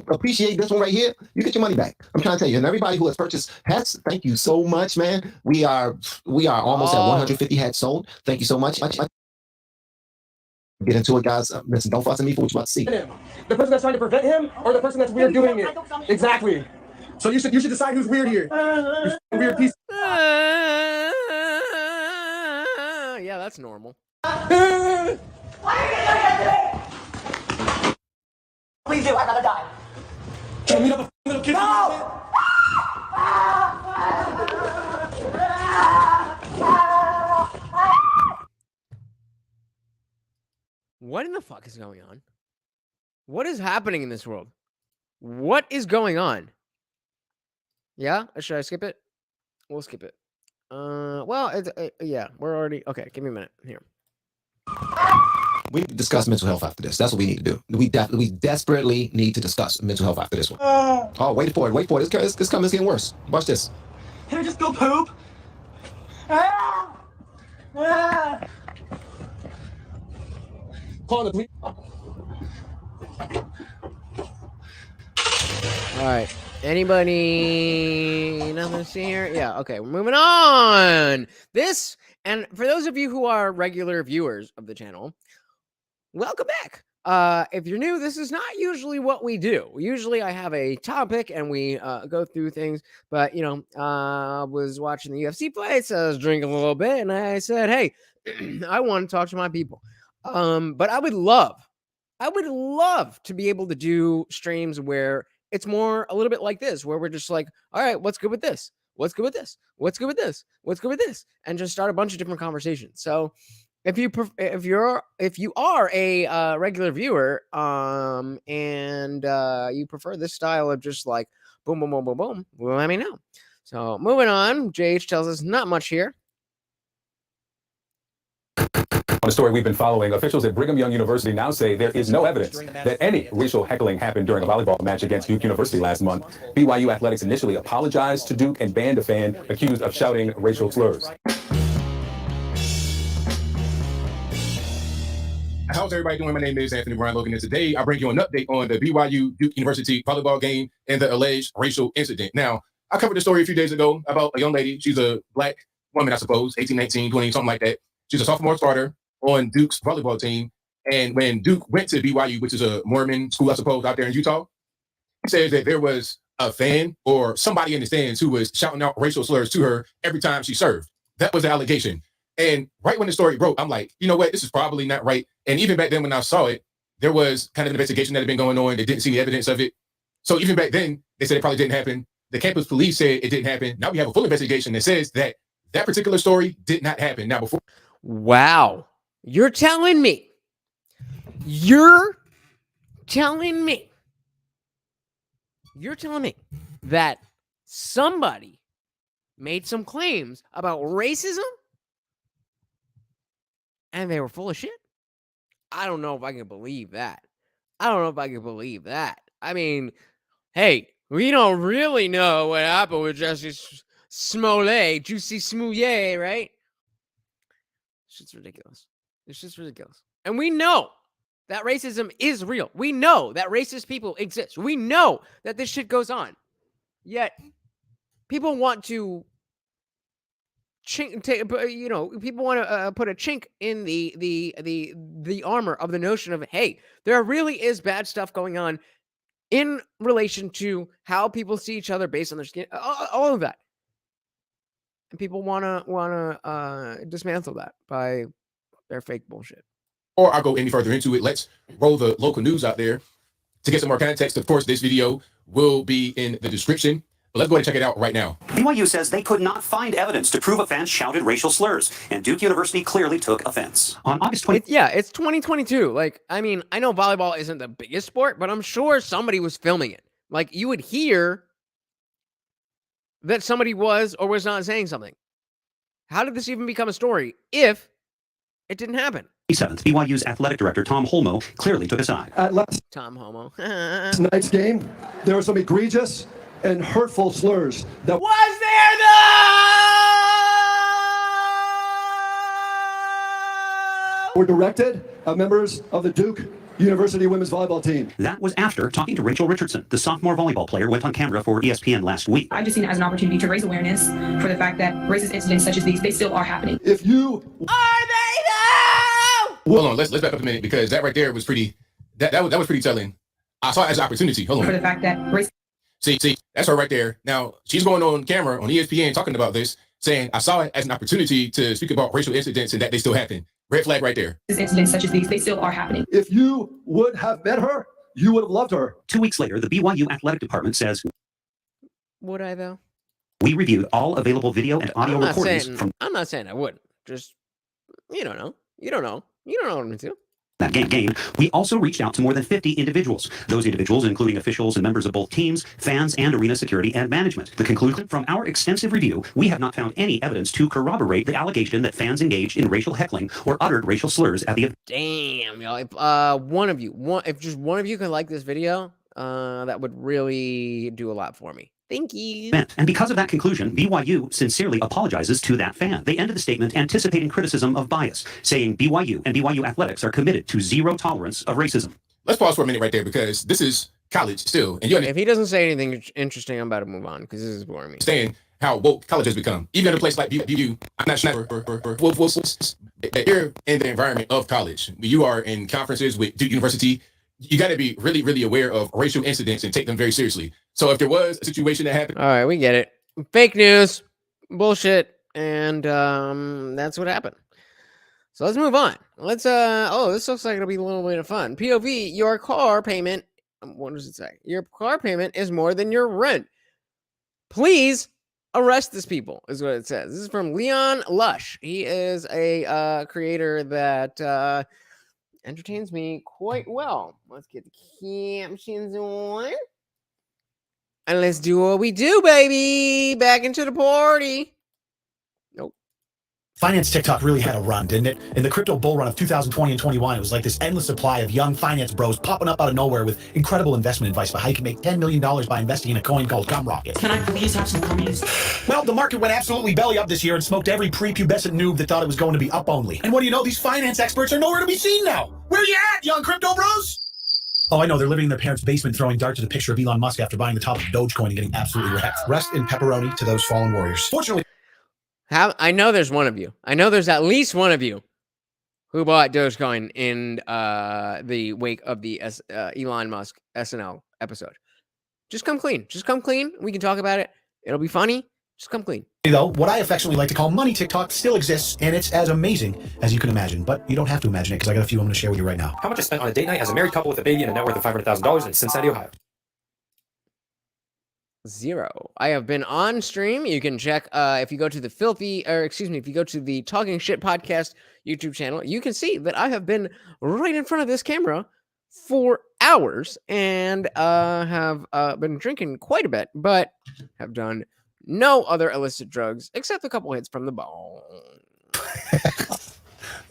appreciate this one right here, you get your money back. I'm trying to tell you. And everybody who has purchased hats, thank you so much, man. We are almost at 150 hats sold. Thank you so much. Get into it, guys. Listen, don't fuss at me for what you're about to see. The person that's trying to prevent him or the person that's weird doing it? Exactly. So you should decide who's weird here. Weird piece. Yeah, that's normal. Why are you doing this? Please do. I'd rather die. Can I meet up a little kid? No! What in the fuck is going on? What is happening in this world? What is going on? Yeah, should I skip it? We'll skip it. Well, yeah, we're already okay. Give me a minute here. We need to discuss mental health after this. That's what we need to do. We desperately need to discuss mental health after this one. Oh, wait for it. This coming is getting worse. Watch this. Can I just go poop? Call the All right. Anybody? Nothing to see here? Yeah. Okay. We're moving on. And for those of you who are regular viewers of the channel, welcome back. if you're new, this is not usually what we do. Usually I have a topic and we go through things, but I was watching the UFC fights, I was drinking a little bit, and I said, hey, I want to talk to my people. But I would love to be able to do streams where it's more a little bit like this, where we're just like, all right, what's good with this? What's good with this? What's good with this? What's good with this? And just start a bunch of different conversations. So if you are a regular viewer, and you prefer this style of just like boom, boom, boom, boom, boom, well, let me know. So moving on, JH tells us not much here. On a story we've been following, officials at Brigham Young University now say there is no evidence that any racial heckling happened during a volleyball match against Duke University last month. BYU Athletics initially apologized to Duke and banned a fan accused of shouting racial slurs. How's everybody doing? My name is Anthony Brian Logan, and today I bring you an update on the BYU Duke University volleyball game and the alleged racial incident. Now, I covered the story a few days ago about a young lady. She's a black woman, I suppose, 18, 19, 20, something like that. She's a sophomore starter on Duke's volleyball team. And when Duke went to BYU, which is a Mormon school, I suppose, out there in Utah, he says that there was a fan or somebody in the stands who was shouting out racial slurs to her every time she served. That was the allegation. And right when the story broke, I'm like, you know what? This is probably not right. And even back then when I saw it, there was kind of an investigation that had been going on. They didn't see the evidence of it. So even back then, they said it probably didn't happen. The campus police said it didn't happen. Now we have a full investigation that says that that particular story did not happen. Now before. Wow. You're telling me that somebody made some claims about racism and they were full of shit? I don't know if I can believe that. I mean, hey, we don't really know what happened with Juicy Smollett, right? It's ridiculous. It's just ridiculous. And we know that racism is real. We know that racist people exist. We know that this shit goes on. Yet people want to people want to put a chink in the armor of the notion of, hey, there really is bad stuff going on in relation to how people see each other based on their skin, all of that. And people want to dismantle that by their fake bullshit. Before I go any further into it, let's roll the local news out there. To get some more context, of course, this video will be in the description. But let's go ahead and check it out right now. BYU says they could not find evidence to prove a fan shouted racial slurs, and Duke University clearly took offense. On August 20th. It's 2022. Like, I mean, I know volleyball isn't the biggest sport, but I'm sure somebody was filming it. Like, you would hear that somebody was or was not saying something. How did this even become a story if it didn't happen? 7th, BYU's athletic director, Tom Holmoe, clearly took a side. At Tom Homo. tonight's game, there were some egregious and hurtful slurs that was there though were directed at members of the Duke University women's volleyball team. That was after talking to Rachel Richardson, the sophomore volleyball player, went on camera for ESPN last week. I've just seen it as an opportunity to raise awareness for the fact that racist incidents such as these, they still are happening. If you are they though? Hold on, let's back up a minute, because that right there was pretty. That was pretty telling. I saw it as an opportunity. Hold on. For the fact that race. See, that's her right there. Now she's going on camera on ESPN talking about this, saying I saw it as an opportunity to speak about racial incidents and that they still happen. Red flag right there. Incidents such as these, they still are happening. If you would have met her, you would have loved her. 2 weeks later, the BYU athletic department says, would I though? We reviewed all available video and audio recordings from. I'm not saying I wouldn't. Just, you don't know. You don't know what I'm into. That game, we also reached out to more than 50 individuals. Those individuals, including officials and members of both teams, fans, and arena security and management. The conclusion from our extensive review, we have not found any evidence to corroborate the allegation that fans engaged in racial heckling or uttered racial slurs at the event. Damn, y'all. If if just one of you can like this video, that would really do a lot for me. Thank you. And because of that conclusion, BYU sincerely apologizes to that fan. They ended the statement anticipating criticism of bias, saying BYU and BYU athletics are committed to zero tolerance of racism. Let's pause for a minute right there, because this is college still. And if he doesn't say anything interesting, I'm about to move on because this is boring me. Understand how woke college has become. Even in a place like BU, I'm not sure. You're in the environment of college. You are in conferences with Duke University. You got to be really, really aware of racial incidents and take them very seriously. So if there was a situation that happened, all right, we get it. Fake news, bullshit, and that's what happened. So let's move on. Let's this looks like it'll be a little bit of fun. POV, your car payment. What does it say? Your car payment is more than your rent. Please arrest these people, is what it says. This is from Leon Lush. He is a creator that entertains me quite well. Let's get the captions on. And let's do what we do, baby. Back into the party. Nope. Finance TikTok really had a run, didn't it? In the crypto bull run of 2020 and 21, it was like this endless supply of young finance bros popping up out of nowhere with incredible investment advice about how you can make $10 million by investing in a coin called Gum Rocket. Can I please have some gummies? Well, the market went absolutely belly up this year and smoked every prepubescent noob that thought it was going to be up only. And what do you know? These finance experts are nowhere to be seen now. Where you at, young crypto bros? Oh, I know. They're living in their parents' basement throwing darts at a picture of Elon Musk after buying the top of Dogecoin and getting absolutely wrecked. Rest in pepperoni to those fallen warriors. Fortunately, I know there's one of you. I know there's at least one of you who bought Dogecoin in the wake of the Elon Musk SNL episode. Just come clean. Just come clean. We can talk about it. It'll be funny. Just come clean. though, what I affectionately like to call money TikTok still exists, and it's as amazing as you can imagine. But you don't have to imagine it, because I got a few I'm going to share with you right now. How much I spent on a date night as a married couple with a baby and a net worth of $500,000 in Cincinnati, Ohio. 0. I have been on stream. You can check if you go to the if you go to the Talking Shit Podcast YouTube channel, you can see that I have been right in front of this camera for hours and have been drinking quite a bit, but have done no other illicit drugs except a couple hits from the bong.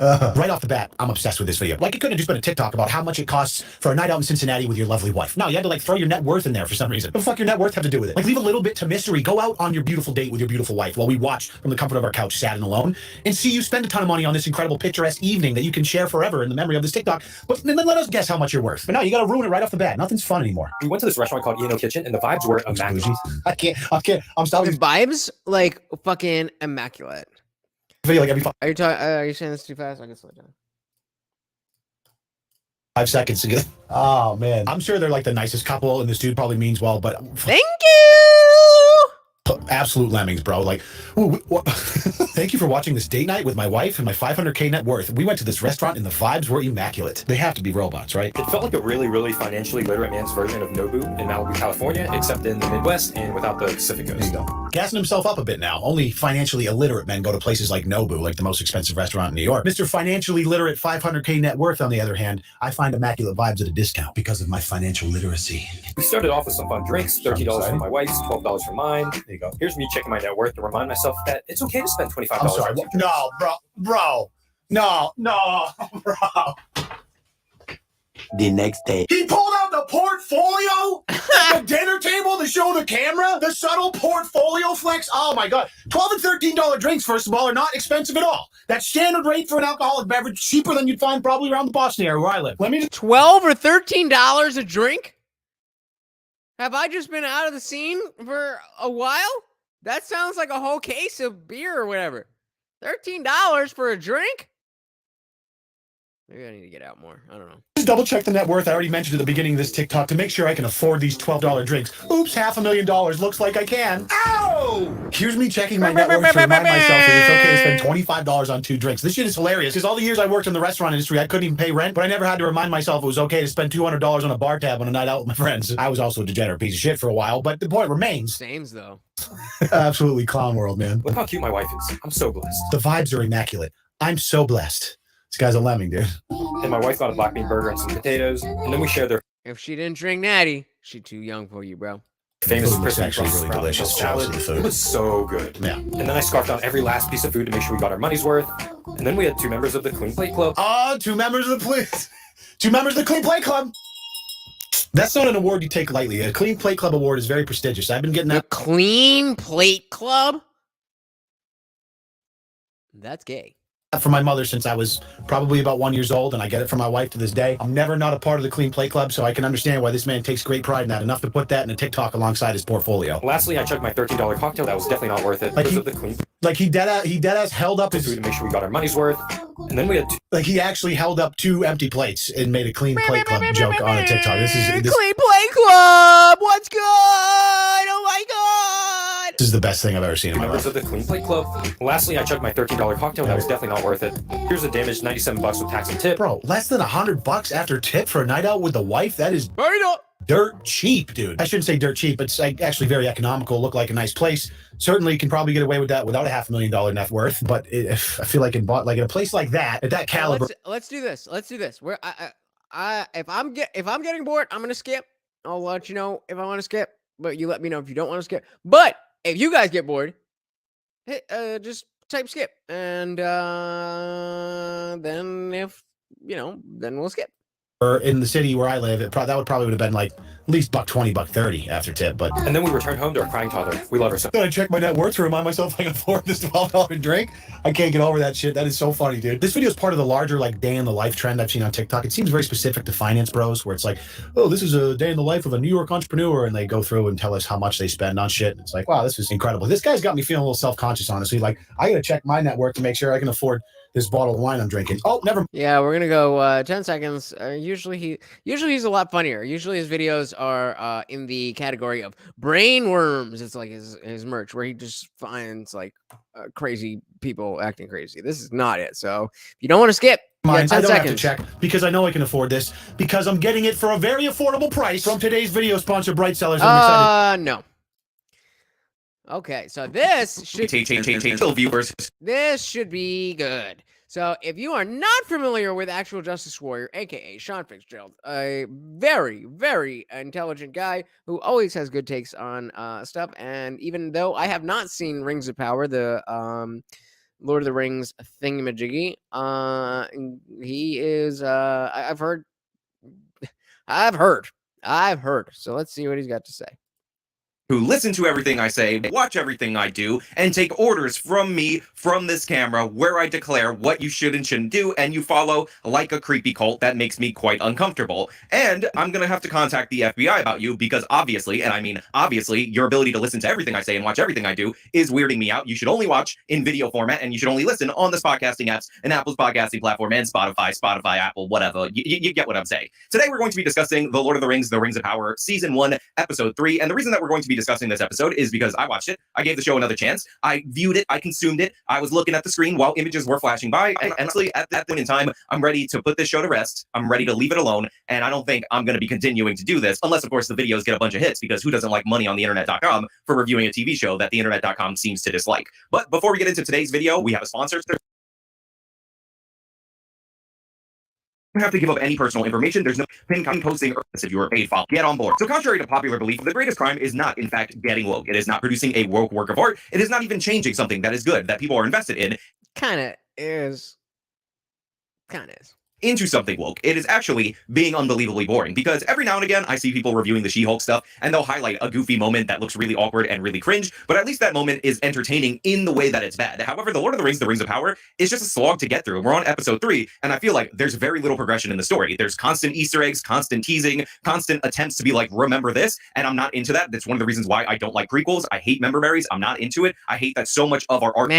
Right off the bat, I'm obsessed with this video. Like, it couldn't have just been a TikTok about how much it costs for a night out in Cincinnati with your lovely wife. No, you had to, like, throw your net worth in there for some reason. What the fuck your net worth have to do with it? Like, leave a little bit to mystery. Go out on your beautiful date with your beautiful wife while we watch from the comfort of our couch, sad and alone, and see you spend a ton of money on this incredible picturesque evening that you can share forever in the memory of this TikTok. But then let us guess how much you're worth. But no, you gotta ruin it right off the bat. Nothing's fun anymore. We went to this restaurant called E&O Kitchen, and the vibes were immaculate. I can't. I'm stopping. The vibes, like, fucking immaculate. Video, like, every are you saying this too fast? I can slow it down. 5 seconds to get. Oh man, I'm sure they're like the nicest couple, and this dude probably means well. But thank you. Absolute lemmings, bro. Like, thank you for watching this date night with my wife and my 500K net worth. We went to this restaurant and the vibes were immaculate. They have to be robots, right? It felt like a really, really financially literate man's version of Nobu in Malibu, California, except in the Midwest and without the Pacific Coast. There you go. Gassing himself up a bit now. Only financially illiterate men go to places like Nobu, like the most expensive restaurant in New York. Mr. Financially literate 500K net worth, on the other hand, I find immaculate vibes at a discount because of my financial literacy. We started off with some fun drinks, $30 for my wife's, $12 for mine. There you go. Here's me checking my net worth to remind myself that it's okay to spend $25. I'm sorry. No, bro. No, bro. The next day. He pulled out the portfolio at the dinner table to show the camera. The subtle portfolio flex. Oh my God. $12 and $13 drinks, first of all, are not expensive at all. That's standard rate for an alcoholic beverage, cheaper than you'd find probably around the Boston area where I live. $12 or $13 a drink? Have I just been out of the scene for a while? That sounds like a whole case of beer or whatever. $13 for a drink? Maybe I need to get out more. I don't know. Just double check the net worth I already mentioned at the beginning of this TikTok to make sure I can afford these $12 drinks. Oops, $500,000. Looks like I can. Ow! Here's me checking my net worth to remind myself that it's okay to spend $25 on 2 drinks. This shit is hilarious because all the years I worked in the restaurant industry, I couldn't even pay rent, but I never had to remind myself it was okay to spend $200 on a bar tab on a night out with my friends. I was also a degenerate piece of shit for a while, but the point remains. Sames though. Absolutely clown world, man. Look how cute my wife is. I'm so blessed. The vibes are immaculate. I'm so blessed. This guy's a lemming, dude. And my wife got a black bean burger and some potatoes, and then we shared their If she didn't drink Natty, she's too young for you, bro. famous It's actually really delicious. salad. The food. It was so good. Yeah. And then I scarfed down every last piece of food to make sure we got our money's worth. And then we had 2 members of the Clean Plate Club. Oh, 2 members of the Two members of the Clean Plate Club. That's not an award you take lightly. A Clean Plate Club award is very prestigious. I've been getting that. The Clean Plate Club? That's gay. from my mother since I was probably about 1 year old, and I get it from my wife to this day. I'm never not a part of the Clean Plate Club, so I can understand why this man takes great pride in that, enough to put that in a TikTok alongside his portfolio. Lastly, I chugged my $13 cocktail. That was definitely not worth it. He deadass held up his food to make sure we got our money's worth. And then we had he actually held up 2 empty plates and made a Clean Plate Club joke on a TikTok. Clean Plate Club! What's good? Oh my god! This is the best thing I've ever seen in my members life. of the Clean Plate Club. Lastly, I chugged my $13 cocktail. That was definitely not worth it. Here's a damaged $97 with tax and tip. Bro, less than $100 after tip for a night out with the wife? That is dirt cheap, dude. I shouldn't say dirt cheap. It's actually very economical. Look like a nice place. Certainly can probably get away with that without a $500,000 net worth. But I feel like in a place like that, at that caliber. Let's do this. Where if I'm getting bored, I'm gonna skip. I'll let you know if I want to skip, but you let me know if you don't want to skip. But if you guys get bored, hit, just type skip, and then if then we'll skip. In the city where I live, that would probably have been like at least $120, $130 after tip. But and then we returned home to our crying toddler. We love her so. I check my net worth to remind myself I can afford this $12 drink. I can't get over that shit. That is so funny, dude. This video is part of the larger day in the life trend I've seen on TikTok. It seems very specific to finance bros, where it's like, oh, this is a day in the life of a New York entrepreneur, and they go through and tell us how much they spend on shit. It's like, wow, this is incredible. This guy's got me feeling a little self-conscious, honestly. Like, I gotta check my net worth to make sure I can afford this bottle of wine I'm drinking. Oh, never. Yeah, we're gonna go 10 seconds. Usually he's a lot funnier. Usually his videos are in the category of brain worms. It's like his merch where he just finds like crazy people acting crazy. This is not it. So if you don't want to skip, you got 10 I don't seconds. have to check because I know I can afford this because I'm getting it for a very affordable price from today's video sponsor, Bright Sellers. No. Okay, so this should viewers. This should be good. So if you are not familiar with Actual Justice Warrior, aka Sean Fitzgerald, a very, very intelligent guy who always has good takes on stuff, and even though I have not seen Rings of Power, the Lord of the Rings thingamajiggy, he is I've heard. So let's see what he's got to say. Who listen to everything I say, watch everything I do, and take orders from me, from this camera, where I declare what you should and shouldn't do, and you follow like a creepy cult that makes me quite uncomfortable. And I'm gonna have to contact the FBI about you because obviously, and I mean obviously, your ability to listen to everything I say and watch everything I do is weirding me out. You should only watch in video format, and you should only listen on this podcasting apps and Apple's podcasting platform and Spotify, Apple, whatever. You get what I'm saying. Today we're going to be discussing The Lord of the Rings, The Rings of Power, Season 1, Episode 3, and the reason that we're going to be discussing this episode is because I watched it. I gave the show another chance. I viewed it. I consumed it. I was looking at the screen while images were flashing by. And honestly, at that point in time, I'm ready to put this show to rest. I'm ready to leave it alone. And I don't think I'm going to be continuing to do this unless, of course, the videos get a bunch of hits because who doesn't like money on the internet.com for reviewing a TV show that the internet.com seems to dislike. But before we get into today's video, we have a sponsor. You don't have to give up any personal information. There's no pin posting or if you are paid follow. Get on board. So contrary to popular belief, the greatest crime is not, in fact, getting woke. It is not producing a woke work of art. It is not even changing something that is good, that people are invested in. Kind of is. Into something woke. It is actually being unbelievably boring because every now and again I see people reviewing the She-Hulk stuff and they'll highlight a goofy moment that looks really awkward and really cringe, but at least that moment is entertaining in the way that it's bad. However, The Lord of the Rings, The Rings of Power is just a slog to get through. We're on episode 3 and I feel like there's very little progression in the story. There's constant Easter eggs, constant teasing, constant attempts to be like, remember this, and I'm not into that. That's one of the reasons why I don't like prequels. I hate member berries. I'm not into it. I hate that so much of our art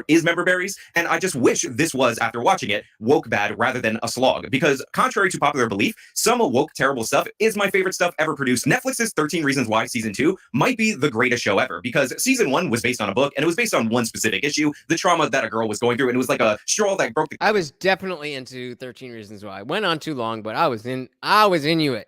is member berries, and I just wish this was, after watching it, woke bad rather than a slog, because contrary to popular belief, some woke terrible stuff is my favorite stuff ever produced. Netflix's 13 Reasons Why Season 2 might be the greatest show ever, because Season 1 was based on a book, and it was based on one specific issue, the trauma that a girl was going through, and it was like a straw that broke the... I was definitely into 13 Reasons Why. Went on too long, but I was into it.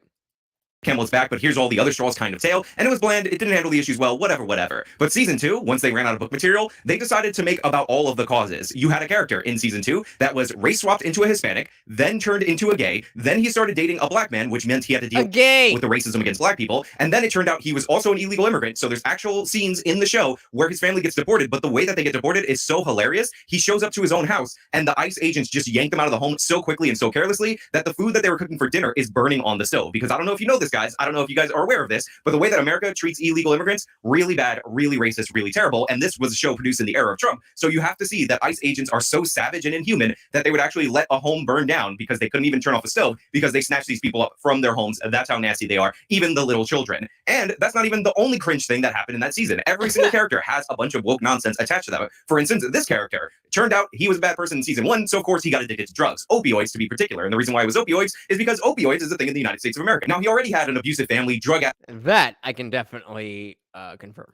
Camel's back, but here's all the other straws kind of tale, and it was bland, it didn't handle the issues well, whatever. But Season 2, once they ran out of book material, they decided to make about all of the causes. You had a character in Season 2 that was race swapped into a Hispanic, then turned into a gay, then he started dating a black man, which meant he had to deal with the racism against black people, and then it turned out he was also an illegal immigrant, so there's actual scenes in the show where his family gets deported, but the way that they get deported is so hilarious. He shows up to his own house, and the ICE agents just yank them out of the home so quickly and so carelessly that the food that they were cooking for dinner is burning on the stove, because I don't know if you know this, guys. I don't know if you guys are aware of this, but the way that America treats illegal immigrants, really bad, really racist, really terrible. And this was a show produced in the era of Trump. So you have to see that ICE agents are so savage and inhuman that they would actually let a home burn down because they couldn't even turn off a stove because they snatched these people up from their homes. That's how nasty they are, even the little children. And that's not even the only cringe thing that happened in that season. Every single character has a bunch of woke nonsense attached to them. For instance, this character, turned out he was a bad person in season 1, so of course he got addicted to drugs, opioids to be particular. And the reason why it was opioids is because opioids is a thing in the United States of America. Now, he already had an abusive family, drug and that I can definitely confirm.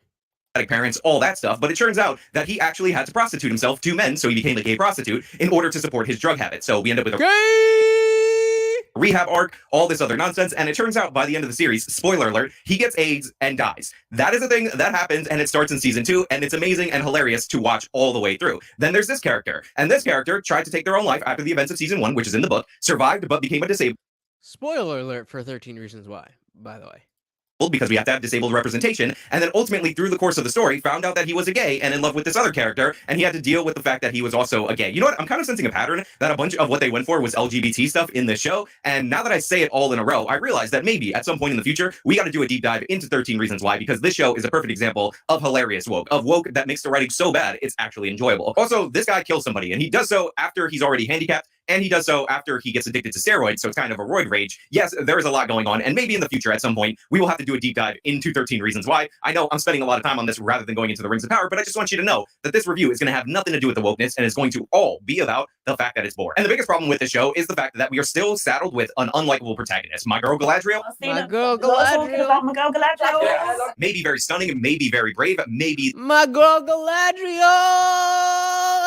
Parents, all that stuff, but it turns out that he actually had to prostitute himself to men, so he became a gay prostitute in order to support his drug habit. So we end up with a rehab arc, all this other nonsense, and it turns out by the end of the series, spoiler alert, he gets AIDS and dies. That is a thing that happens, and it starts in season 2, and it's amazing and hilarious to watch all the way through. Then there's this character, and this character tried to take their own life after the events of season 1, which is in the book, survived but became a disabled. Spoiler alert for 13 Reasons Why, by the way. Because we have to have disabled representation, and then ultimately through the course of the story found out that he was a gay and in love with this other character, and he had to deal with the fact that he was also a gay. You know what? I'm kind of sensing a pattern that a bunch of what they went for was LGBT stuff in this show, and now that I say it all in a row, I realize that maybe at some point in the future we got to do a deep dive into 13 Reasons Why, because this show is a perfect example of hilarious woke, of woke that makes the writing so bad it's actually enjoyable. Also, this guy kills somebody, and he does so after he's already handicapped, and he does so after he gets addicted to steroids, so it's kind of a roid rage. Yes, there is a lot going on, and maybe in the future at some point we will have to do a deep dive into 13 Reasons Why. I know I'm spending a lot of time on this rather than going into the Rings of Power, but I just want you to know that this review is going to have nothing to do with the wokeness, and it's going to all be about the fact that it's boring. And the biggest problem with this show is the fact that we are still saddled with an unlikable protagonist. My girl Galadriel. My girl Galadriel. Maybe very stunning, maybe very brave, maybe my girl Galadriel.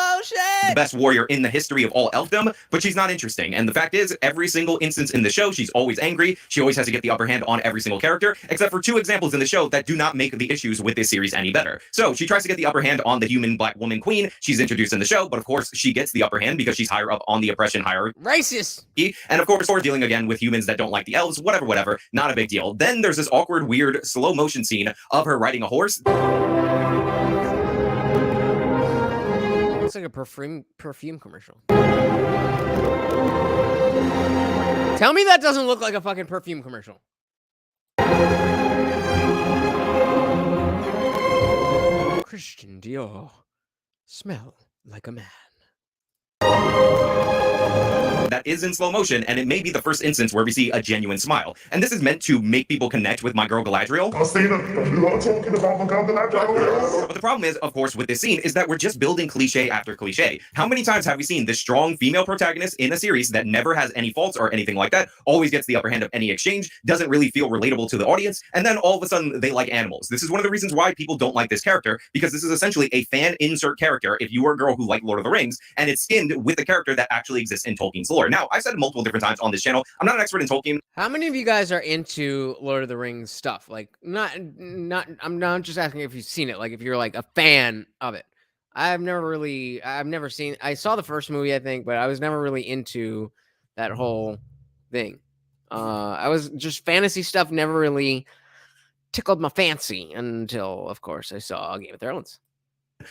Oh shit! The best warrior in the history of all elfdom, but she's not interesting. And the fact is, every single instance in the show, she's always angry. She always has to get the upper hand on every single character, except for 2 examples in the show that do not make the issues with this series any better. So she tries to get the upper hand on the human black woman queen. She's introduced in the show, but of course she gets the upper hand because she's higher up on the oppression hierarchy. Racist! And of course, we're dealing again with humans that don't like the elves, whatever, not a big deal. Then there's this awkward, weird, slow motion scene of her riding a horse. It's like a perfume commercial. Tell me that doesn't look like a fucking perfume commercial. Christian Dior. Smell like a man. That is in slow motion, and it may be the first instance where we see a genuine smile. And this is meant to make people connect with my girl Galadriel. But the problem is, of course, with this scene is that we're just building cliche after cliche. How many times have we seen this strong female protagonist in a series that never has any faults or anything like that, always gets the upper hand of any exchange, doesn't really feel relatable to the audience, and then all of a sudden they like animals. This is one of the reasons why people don't like this character, because this is essentially a fan insert character if you were a girl who liked Lord of the Rings, and it's skinned with a character that actually exists in Tolkien's lore. Now, I've said it multiple different times on this channel, I'm not an expert in Tolkien. How many of you guys are into Lord of the Rings stuff? Like, I'm not just asking if you've seen it, like if you're like a fan of it. I've never seen, I saw the first movie, I think, but I was never really into that whole thing. I was just fantasy stuff never really tickled my fancy until, of course, I saw Game of Thrones.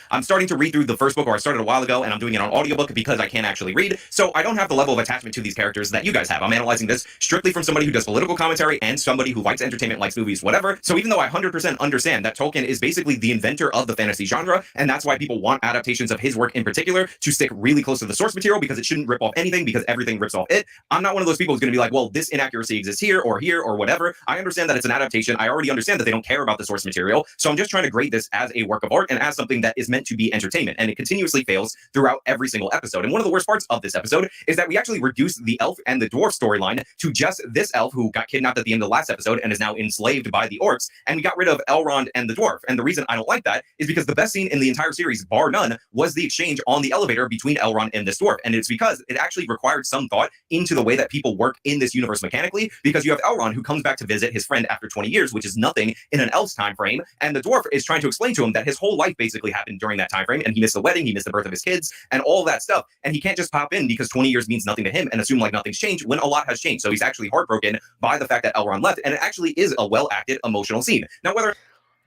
I'm starting to read through the first book, or I started a while ago, and I'm doing it on audiobook because I can't actually read, so I don't have the level of attachment to these characters that you guys have. I'm analyzing this strictly from somebody who does political commentary and somebody who likes entertainment, likes movies, whatever. So even though I 100% understand that Tolkien is basically the inventor of the fantasy genre, and that's why people want adaptations of his work in particular to stick really close to the source material because it shouldn't rip off anything because everything rips off it. I'm not one of those people who's going to be like, well, this inaccuracy exists here or whatever. I understand that it's an adaptation. I already understand that they don't care about the source material. So I'm just trying to grade this as a work of art and as something that is meant to be entertainment. And it continuously fails throughout every single episode. And one of the worst parts of this episode is that we actually reduced the elf and the dwarf storyline to just this elf who got kidnapped at the end of the last episode and is now enslaved by the orcs. And we got rid of Elrond and the dwarf. And the reason I don't like that is because the best scene in the entire series, bar none, was the exchange on the elevator between Elrond and this dwarf. And it's because it actually required some thought into the way that people work in this universe mechanically, because you have Elrond who comes back to visit his friend after 20 years, which is nothing in an elf's time frame. And the dwarf is trying to explain to him that his whole life basically happened during that time frame. And he missed the wedding, he missed the birth of his kids, and all that stuff. And he can't just pop in because 20 years means nothing to him and assume like nothing's changed when a lot has changed. So he's actually heartbroken by the fact that Elrond left, and it actually is a well-acted emotional scene. Now, whether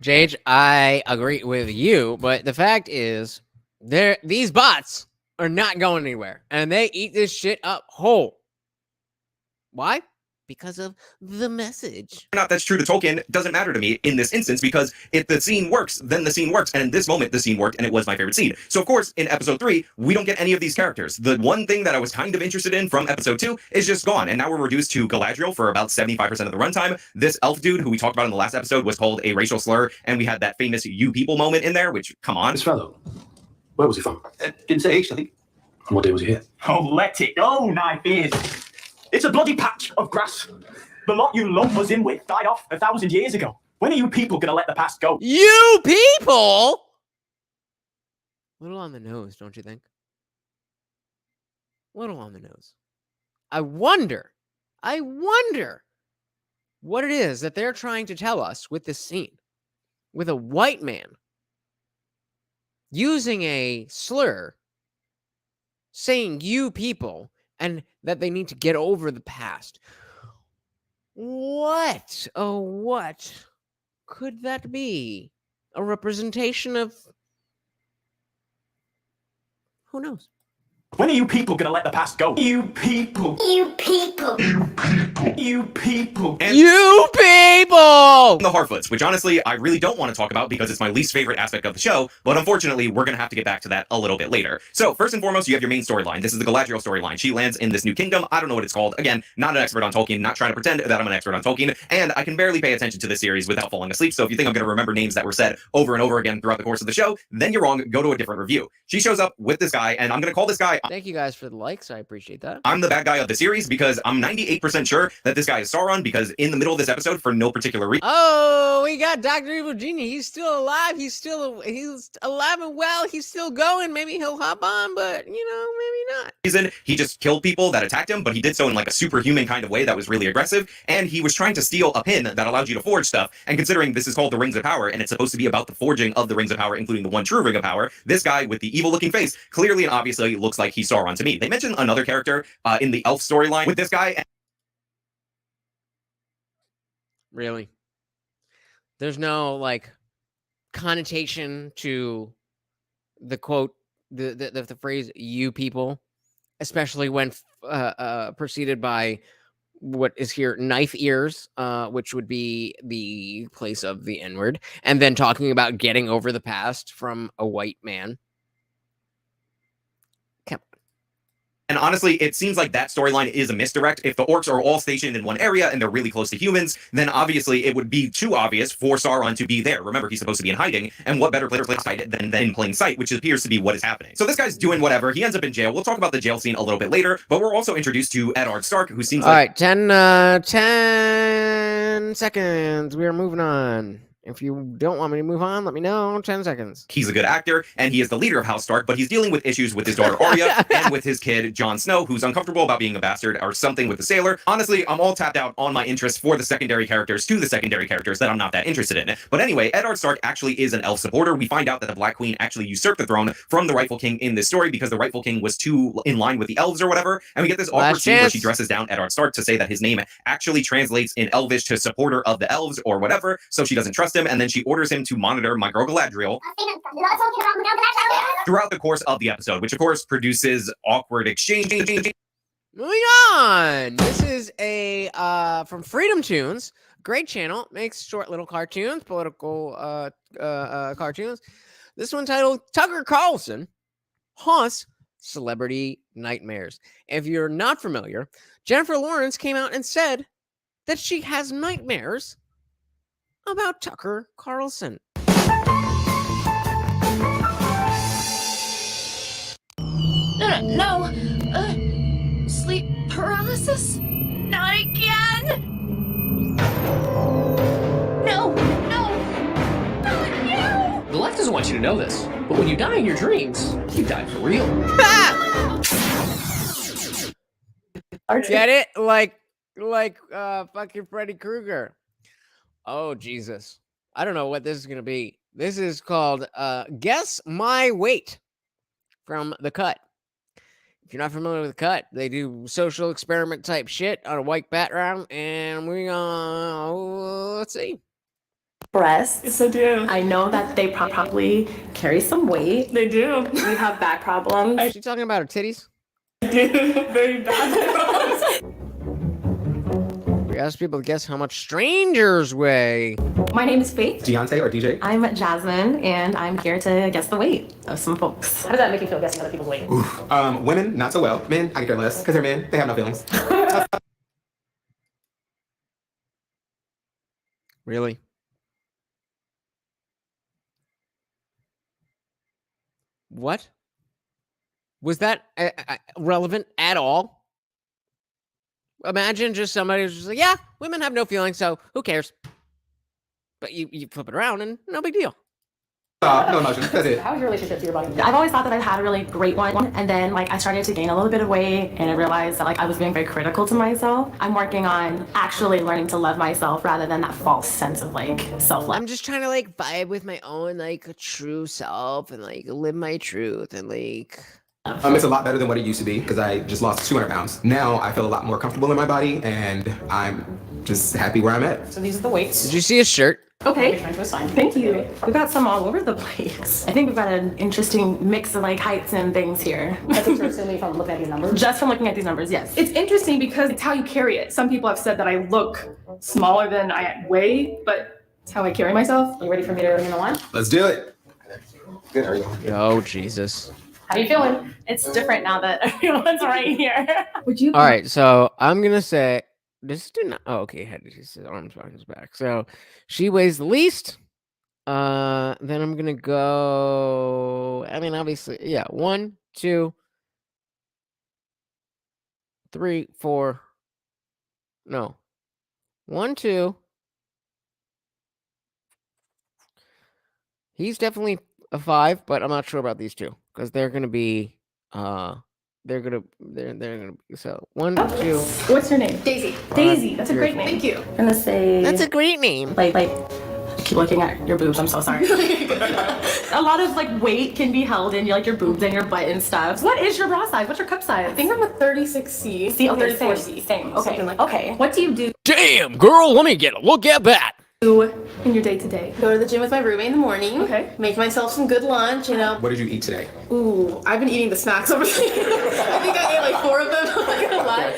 Jage, I agree with you, but the fact is, these bots are not going anywhere, and they eat this shit up whole. Why? because of the message. Or not that's true to Tolkien doesn't matter to me in this instance, because if the scene works, then the scene works. And in this moment, the scene worked, and it was my favorite scene. So of course, in episode 3, we don't get any of these characters. The one thing that I was kind of interested in from episode 2 is just gone. And now we're reduced to Galadriel for about 75% of the runtime. This elf dude who we talked about in the last episode was called a racial slur. And we had that famous "you people" moment in there, which, come on. This fellow, where was he from? Didn't say actually. What day was he here? Oh, let it go, my beard. It's a bloody patch of grass. The lot you lump us in with died off 1,000 years ago. When are you people gonna let the past go? You people? Little on the nose, don't you think? Little on the nose. I wonder what it is that they're trying to tell us with this scene. With a white man using a slur, saying "you people," and that they need to get over the past. What? Oh, what could that be? A representation of... Who knows? When are you people gonna let the past go? You people. You people. You people. And you people! The Harfoots, which honestly, I really don't want to talk about because it's my least favorite aspect of the show, but unfortunately, we're going to have to get back to that a little bit later. So, first and foremost, you have your main storyline. This is the Galadriel storyline. She lands in this new kingdom. I don't know what it's called. Again, not an expert on Tolkien, not trying to pretend that I'm an expert on Tolkien, and I can barely pay attention to this series without falling asleep, so if you think I'm going to remember names that were said over and over again throughout the course of the show, then you're wrong. Go to a different review. She shows up with this guy, and I'm going to call this guy... Thank you guys for the likes. I appreciate that. I'm the bad guy of the series because I'm 98% sure that this guy is Sauron, because in the middle of this episode, for no particular reason... Oh, we got Dr. Evil Genie. He's still alive. He's alive and well. He's still going. Maybe he'll hop on, but, maybe not. He just killed people that attacked him, but he did so in like a superhuman kind of way that was really aggressive, and he was trying to steal a pin that allowed you to forge stuff, and considering this is called the Rings of Power, and it's supposed to be about the forging of the Rings of Power, including the one true Ring of Power, this guy with the evil-looking face clearly and obviously looks like he's Sauron to me. They mentioned another character in the elf storyline with this guy. Really? There's no, connotation to the quote, the phrase "you people," especially when preceded by what is here knife ears, which would be the place of the N-word, and then talking about getting over the past from a white man. And honestly, it seems like that storyline is a misdirect. If the orcs are all stationed in one area and they're really close to humans, then obviously it would be too obvious for Sauron to be there. Remember, he's supposed to be in hiding, and what better place to hide than in plain sight, which appears to be what is happening. So this guy's doing whatever. He ends up in jail. We'll talk about the jail scene a little bit later, but we're also introduced to Eddard Stark, who seems like... All right, 10 seconds. We are moving on. If you don't want me to move on, let me know. 10 seconds. He's a good actor, and he is the leader of House Stark, but he's dealing with issues with his daughter Arya and with his kid, Jon Snow, who's uncomfortable about being a bastard or something with the sailor. Honestly, I'm all tapped out on my interest for the secondary characters to the secondary characters that I'm not that interested in. But anyway, Eddard Stark actually is an elf supporter. We find out that the Black Queen actually usurped the throne from the rightful king in this story because the rightful king was too in line with the elves or whatever. And we get this awkward scene where she dresses down Eddard Stark to say that his name actually translates in Elvish to supporter of the elves or whatever, so she doesn't trust him, and then she orders him to monitor my girl Galadriel throughout the course of the episode, which of course produces awkward exchange. Moving on. This is a from Freedom Tunes, great channel, makes short little cartoons, political cartoons. This one titled Tucker Carlson Haunts Celebrity Nightmares. If you're not familiar, Jennifer Lawrence came out and said that she has nightmares about Tucker Carlson. No. Sleep paralysis? Not again! No! Not you! The left doesn't want you to know this, but when you die in your dreams, you die for real. Get it? Like fucking Freddy Krueger. Oh, Jesus. I don't know what this is going to be. This is called Guess My Weight from The Cut. If you're not familiar with The Cut, they do social experiment type shit on a white background, and let's see. Breasts. Yes, I do. I know that they probably carry some weight. They do. We have back problems. Is she talking about her titties? I do. Very bad. We asked people to guess how much strangers weigh. My name is Faith. Deontay or DJ? I'm Jasmine, and I'm here to guess the weight of some folks. How does that make you feel guessing other people's weight? Women, not so well. Men, I could care less because they're men. They have no feelings. Really? What? Was that relevant at all? Imagine just somebody who's just like, yeah, women have no feelings, so who cares? But you flip it around and no big deal. No emotion. That's it. How is your relationship to your body? I've always thought that I've had a really great one, and then like I started to gain a little bit of weight, and I realized that like I was being very critical to myself. I'm working on actually learning to love myself rather than that false sense of like self-love. I'm just trying to like vibe with my own like true self and like live my truth and like. It's a lot better than what it used to be because I just lost 200 pounds. Now I feel a lot more comfortable in my body, and I'm just happy where I'm at. So these are the weights. Did you see his shirt? Okay. Thank you. We've got some all over the place. I think we've got an interesting mix of like heights and things here. That's interesting from looking at these numbers? Just from looking at these numbers, yes. It's interesting because it's how you carry it. Some people have said that I look smaller than I weigh, but it's how I carry myself. You ready for me to name one? Let's do it. Good, how are you? Oh, Jesus. How you feeling? It's different now that everyone's right here. Would you? All right, so I'm gonna say this did not. Oh, okay. Head his arms behind his back. So she weighs the least. Then I'm gonna go. I mean, obviously, yeah. 1, 2, 3, 4. No. 1, 2. He's definitely a 5, but I'm not sure about these two because they're gonna be. They're gonna be so 1, 2. What's your name? Daisy. Daisy. That's a great name. Thank you. I'm gonna say. That's a great name. Like. Keep looking at your boobs. I'm so sorry. A lot of like weight can be held in like your boobs and your butt and stuff. What is your bra size? What's your cup size? I think I'm a 36C. See, okay, 34C. Same. Okay. Something like Okay. What do you do Damn, girl, let me get a look at that. in your day to day? Go to the gym with my roommate in the morning. Okay. Make myself some good lunch. You know. What did you eat today? Ooh, I've been eating the snacks over there. I think I ate like 4 of them.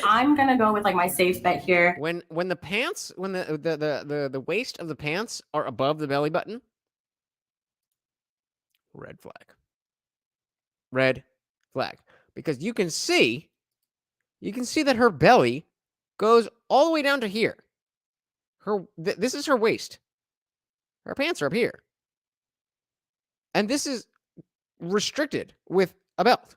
I'm gonna go with like my safe bet here. When the pants, when the waist of the pants are above the belly button, red flag. Red flag. Because you can see that her belly goes all the way down to here. This is her waist. Her pants are up here. And this is restricted with a belt.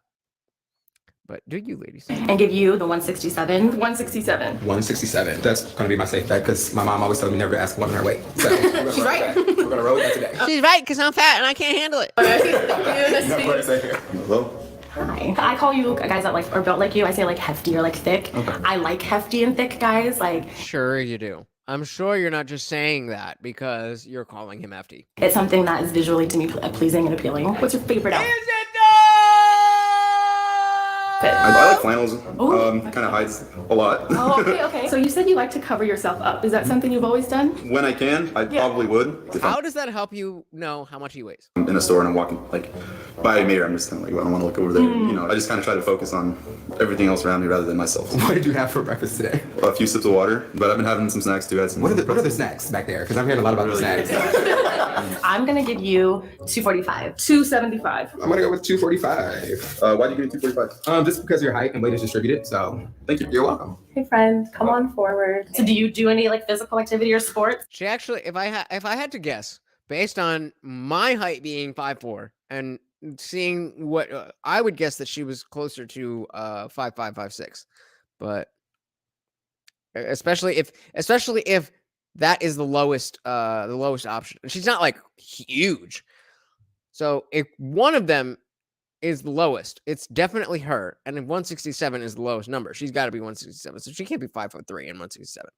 But do you, ladies? And give you the 167. 167. 167. That's going to be my safe bet because my mom always told me never to ask a woman her weight. So She's right. We're going to roll with that today. She's right, because I'm fat and I can't handle it. Hello? Hi. I call you guys that like are built like you. I say like hefty or like thick. Okay. I like hefty and thick guys. Like Sure you do. I'm sure you're not just saying that because you're calling him hefty. it's something that is visually to me pleasing and appealing. What's your favorite outfit? I like flannels. Kind of hides a lot. Oh, okay. So you said you like to cover yourself up. Is that something you've always done? When I can, I probably would. If How I'm does that help you know how much he weighs? in a store and I'm walking like by a mirror, I'm just kind of like, well, I don't want to look over there. You know, I just kind of try to focus on everything else around me rather than myself. What did you have for breakfast today? A few sips of water, but I've been having some snacks too. I had some What are the snacks back there? Because I'm hearing a lot about the snacks. I'm gonna give you 245. 275. I'm going to go with 245. Why'd you give me 245? Just because your height and weight is distributed. So Thank you. you're welcome. Hey friend, come on forward. So do you do any like physical activity or sports? She actually, if I had to guess, based on my height being 5'4" and seeing what I would guess that she was closer to 5'5", 5'6", but especially if that is the lowest option. And she's not like huge, so if one of them is the lowest, it's definitely her. And if 167 is the lowest number, she's got to be 167. So she can't be 5'3" and 167.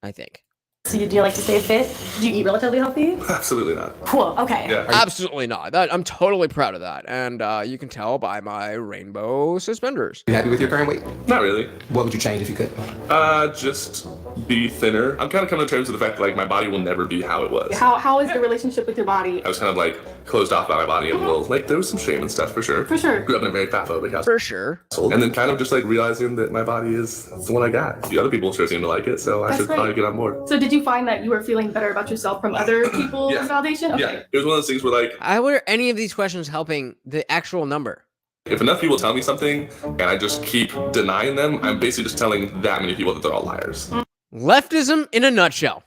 I think. So do you like to stay fit? Do you eat relatively healthy? Absolutely not. Cool. Okay. Yeah. Absolutely not. I'm totally proud of that, and you can tell by my rainbow suspenders. You happy with your current weight? Not really. What would you change if you could? Just be thinner. I'm kind of coming to terms with the fact that like my body will never be how it was. How is your relationship with your body? I was kind of like closed off by my body a little. Like there was some shame and stuff for sure. For sure. Grew up in a very fat phobic house. For sure. And then kind of just like realizing that my body is the one I got. The other people sure seem to like it, so I should probably get on board. So did you find that you were feeling better about yourself from other people's validation? Okay. Yeah. It was one of those things where like How are any of these questions helping the actual number? if enough people tell me something and I just keep denying them, I'm basically just telling that many people that they're all liars. Leftism in a nutshell.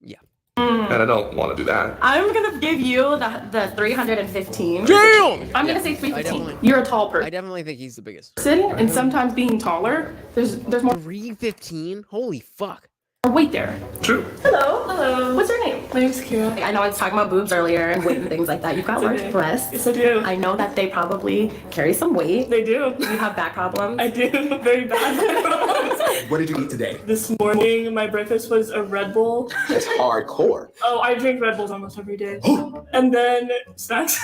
Yeah. And I don't want to do that. I'm gonna give you the 315. Damn! I'm gonna say 315. You're a tall person. I definitely think he's the biggest. And sometimes being taller, there's more 315? Holy fuck. weight there. True. Hello. Hello. What's your name? My name's Kira. I know I was talking about boobs earlier and weight and things like that. You've got large breasts. Yes, I do. I know that they probably carry some weight. They do. You have back problems. I do. Very bad. What did you eat today? This morning, my breakfast was a Red Bull. That's hardcore. Oh, I drink Red Bulls almost every day. And then snacks.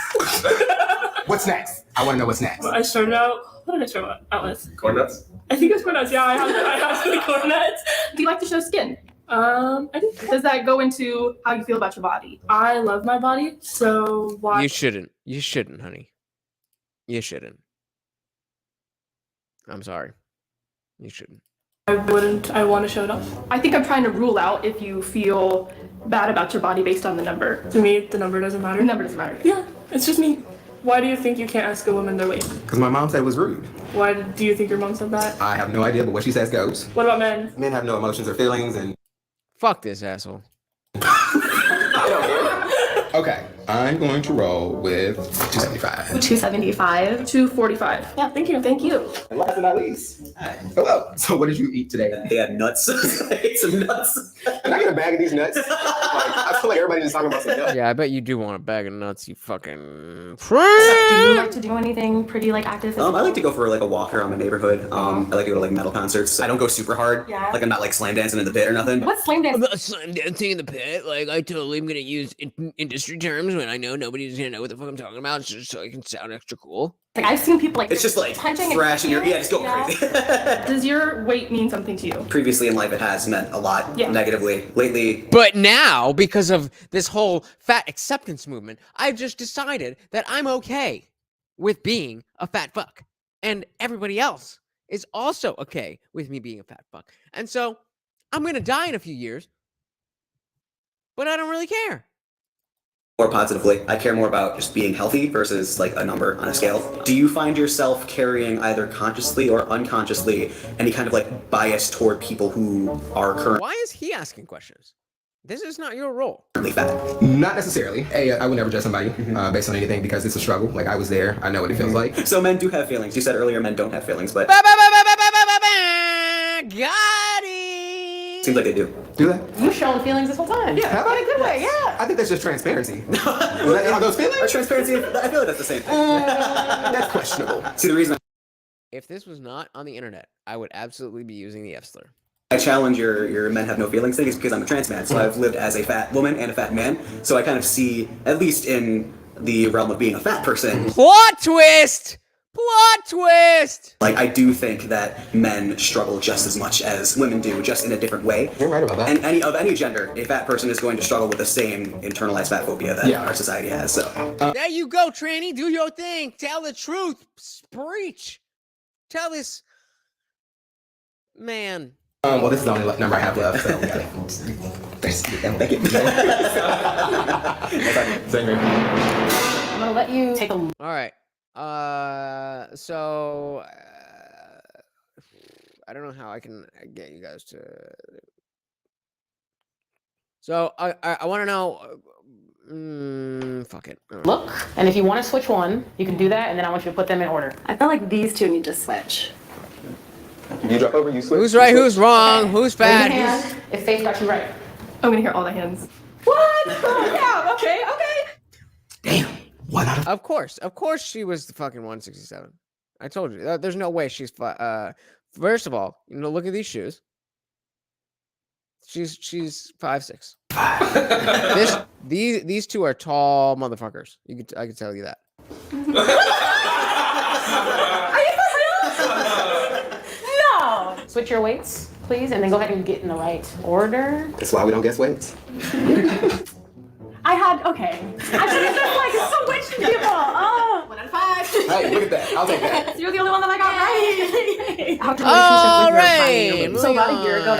What's next? I want to know what's next. I started out. What did I start out with? Corn nuts? I think it's corn nuts. Yeah, I have the corn nuts. Do you like to show skin? I do. Does that go into how you feel about your body? I love my body, so why? You shouldn't. You shouldn't, honey. You shouldn't. I'm sorry. You shouldn't. I wouldn't. I want to show it off. I think I'm trying to rule out if you feel bad about your body based on the number. To me, the number doesn't matter. The number doesn't matter. Yeah, it's just me. Why do you think you can't ask a woman their weight? Because my mom said it was rude. Why do you think your mom said that? I have no idea, but what she says goes. What about men? Men have no emotions or feelings, and fuck this asshole. Okay, I'm going to roll with 275. 275. 245. Yeah, thank you. Thank you. And last but not least, hello. So what did you eat today? They had nuts. I ate some nuts. Can I get a bag of these nuts? I feel like everybody's just talking about some nuts. Yeah, I bet you do want a bag of nuts, you fucking Do you like to do anything pretty like active? I like to go for like a walk around my neighborhood. I like to go to like metal concerts. I don't go super hard. Yeah. Like I'm not like slam dancing in the pit or nothing. What's slam dance? I'm not slam dancing in the pit. Like, I totally am gonna use industry terms when I know nobody's gonna know what the fuck I'm talking about, just so I can sound extra cool. Like I've seen people like It's just like punching thrashing your and just go crazy. Does your weight mean something to you? Previously in life, it has meant a lot negatively. Lately, But now, because of this whole fat acceptance movement, I've just decided that I'm okay with being a fat fuck. And everybody else is also okay with me being a fat fuck. And so, I'm gonna die in a few years, but I don't really care. more positively, I care more about just being healthy versus like a number on a scale. Do you find yourself carrying either consciously or unconsciously any kind of like bias toward people who are currently Why is he asking questions? This is not your role. fat? Not necessarily. I would never judge somebody based on anything because it's a struggle. Like I was there. I know what it feels like. So men do have feelings. You said earlier men don't have feelings, but Got it. seems like they do. Do that? You've shown feelings this whole time. Yeah, have I? In a good way, yeah. I think that's just transparency. Are those feelings? Transparency, I feel like that's the same thing. That's questionable. See, the reason If this was not on the internet, I would absolutely be using the F slur. I challenge your men have no feelings thing is because I'm a trans man. So I've lived as a fat woman and a fat man. So I kind of see, at least in the realm of being a fat person. Plot twist! Plot twist! Like, I do think that men struggle just as much as women do, just in a different way. You're right about that. And any gender, a fat person is going to struggle with the same internalized fat phobia that our society has. So There you go, tranny. Do your thing. Tell the truth. Preach. Tell this man. Well, this is the only number I have left, so thank you. I'm gonna let you take a All right. So I don't know how I can get you guys to. So I want to know. Fuck it. look, and if you want to switch one, you can do that, and then I want you to put them in order. I feel like these two need to switch. You drop over, you switch. Who's right? Who's wrong? Who's Raise your fat? hand if Faith got you right. I'm gonna hear all the hands. What? Yeah, okay. Of course she was the fucking 167. I told you. There's no way she's First of all, look at these shoes. She's 5'6". These two are tall motherfuckers. I can tell you that. No. Switch your weights, please, and then go ahead and get in the right order. That's why we don't guess weights. Okay. I should have just switched people. Oh. 1 out of 5. Hey, look at that. I'll take that. You're the only one that I got right. All right. So about a year ago.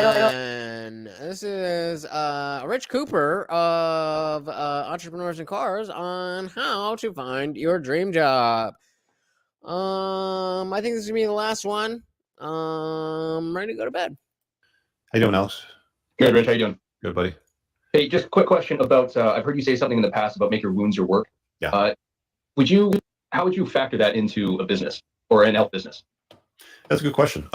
This is Rich Cooper of Entrepreneurs in Cars on how to find your dream job. I think this is gonna be the last one. Ready to go to bed. How you doing, Alex? Good, Rich. How you doing? Good, buddy. Hey, just a quick question about, I've heard you say something in the past about make your wounds your work. Yeah. How would you factor that into a business or an health business? That's a good question.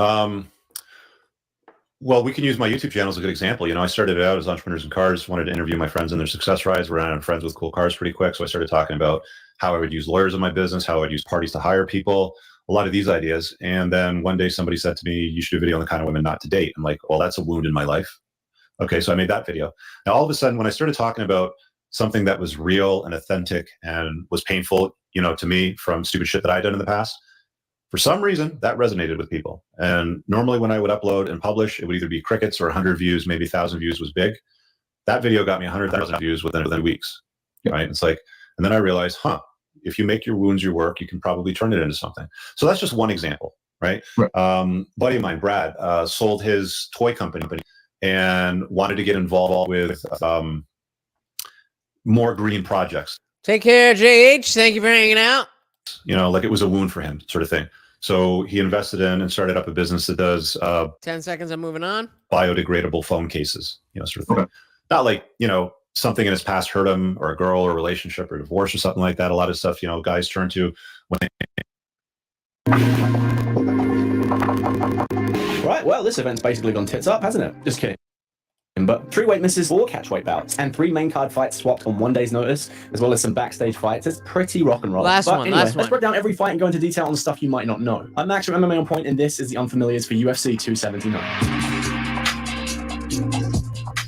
Well, we can use my YouTube channel as a good example. I started out as Entrepreneurs in Cars, wanted to interview my friends in their success rides, ran out of friends with cool cars pretty quick. So I started talking about how I would use lawyers in my business, how I'd use parties to hire people, a lot of these ideas. And then one day somebody said to me, you should do a video on the kind of women not to date. I'm like, well, that's a wound in my life. Okay, so I made that video. Now, all of a sudden, when I started talking about something that was real and authentic and was painful, to me from stupid shit that I'd done in the past, for some reason, that resonated with people. And normally when I would upload and publish, it would either be crickets or 100 views, maybe 1,000 views was big. That video got me 100,000 views within 2 weeks, right? It's like, and then I realized, if you make your wounds your work, you can probably turn it into something. So that's just one example, right? Buddy of mine, Brad, sold his toy company and wanted to get involved with more green projects. Take care, JH. Thank you for hanging out. Like it was a wound for him, sort of thing. So he invested in and started up a business that does 10 seconds, I'm moving on. Biodegradable phone cases, sort of thing. Not like, something in his past hurt him, or a girl or a relationship or divorce or something like that. A lot of stuff, guys turn to when they... Right, well, this event's basically gone tits up, hasn't it? Just kidding. But 3 weight misses, 4 catchweight bouts, and 3 main card fights swapped on 1 day's notice, as well as some backstage fights. It's pretty rock and roll. Last one. Let's break down every fight and go into detail on the stuff you might not know. I'm Max from MMA On Point, and this is the Unfamiliars for UFC 279.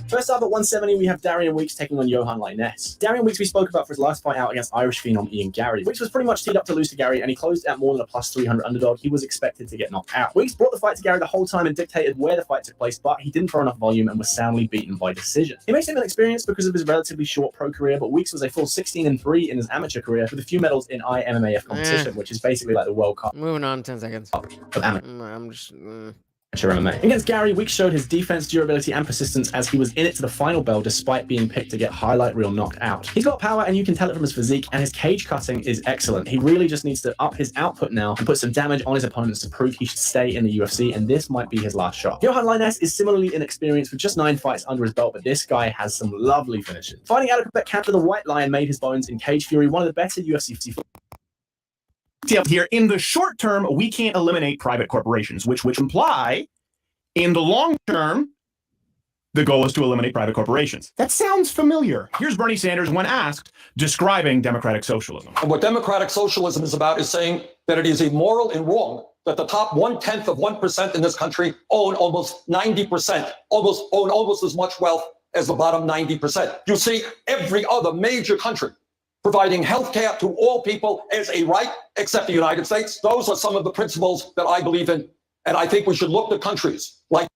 First up at 170, we have Darian Weeks taking on Johan Lainez. Darian Weeks we spoke about for his last fight out against Irish phenom Ian Gary. Weeks was pretty much teed up to lose to Gary, and he closed at more than a plus 300 underdog. He was expected to get knocked out. Weeks brought the fight to Gary the whole time and dictated where the fight took place, but he didn't throw enough volume and was soundly beaten by decision. He may seem inexperienced because of his relatively short pro career, but Weeks was a full 16-3 in his amateur career with a few medals in IMMAF competition, which is basically like the World Cup. Moving on, 10 seconds. I'm just... MMA. Against Gary, Weeks showed his defense, durability, and persistence as he was in it to the final bell despite being picked to get highlight reel knocked out. He's got power, and you can tell it from his physique, and his cage cutting is excellent. He really just needs to up his output now and put some damage on his opponents to prove he should stay in the UFC, and this might be his last shot. Johan Lainez is similarly inexperienced with just 9 fights under his belt, but this guy has some lovely finishes. Fighting out of Quebec, Canada, the White Lion made his bones in Cage Fury, one of the better UFC here. In the short term, we can't eliminate private corporations, which imply in the long term, the goal is to eliminate private corporations. That sounds familiar. Here's Bernie Sanders when asked, describing democratic socialism. And what democratic socialism is about is saying that it is immoral and wrong that the top 1/10 of 1% in this country own almost 90%, own almost as much wealth as the bottom 90%. You see every other major country providing health care to all people as a right, except the United States. Those are some of the principles that I believe in. And I think we should look to countries like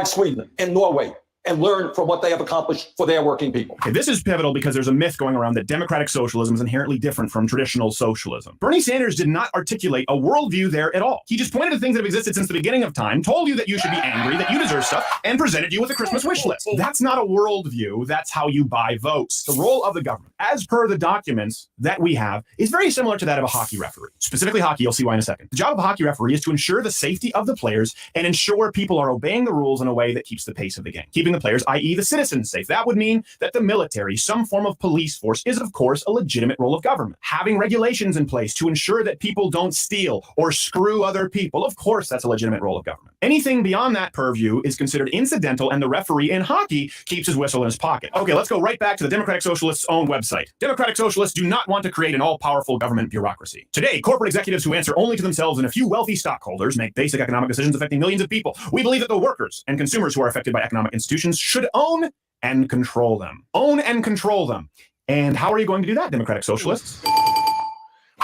Sweden and Norway and learn from what they have accomplished for their working people. Okay, this is pivotal because there's a myth going around that democratic socialism is inherently different from traditional socialism. Bernie Sanders did not articulate a worldview there at all. He just pointed to things that have existed since the beginning of time, told you that you should be angry, that you deserve stuff, and presented you with a Christmas wish list. That's not a worldview. That's how you buy votes. The role of the government, as per the documents that we have, is very similar to that of a hockey referee. Specifically hockey, you'll see why in a second. The job of a hockey referee is to ensure the safety of the players and ensure people are obeying the rules in a way that keeps the pace of the game. Keeping keeping the players, i.e. the citizens, safe. That would mean that the military, some form of police force, is of course a legitimate role of government. Having regulations in place to ensure that people don't steal or screw other people, of course that's a legitimate role of government. Anything beyond that purview is considered incidental, and the referee in hockey keeps his whistle in his pocket. Okay, let's go right back to the Democratic Socialists' own website. Democratic Socialists do not want to create an all-powerful government bureaucracy. Today, corporate executives who answer only to themselves and a few wealthy stockholders make basic economic decisions affecting millions of people. We believe that the workers and consumers who are affected by economic institutions should own and control them. Own and control them. And how are you going to do that, Democratic Socialists?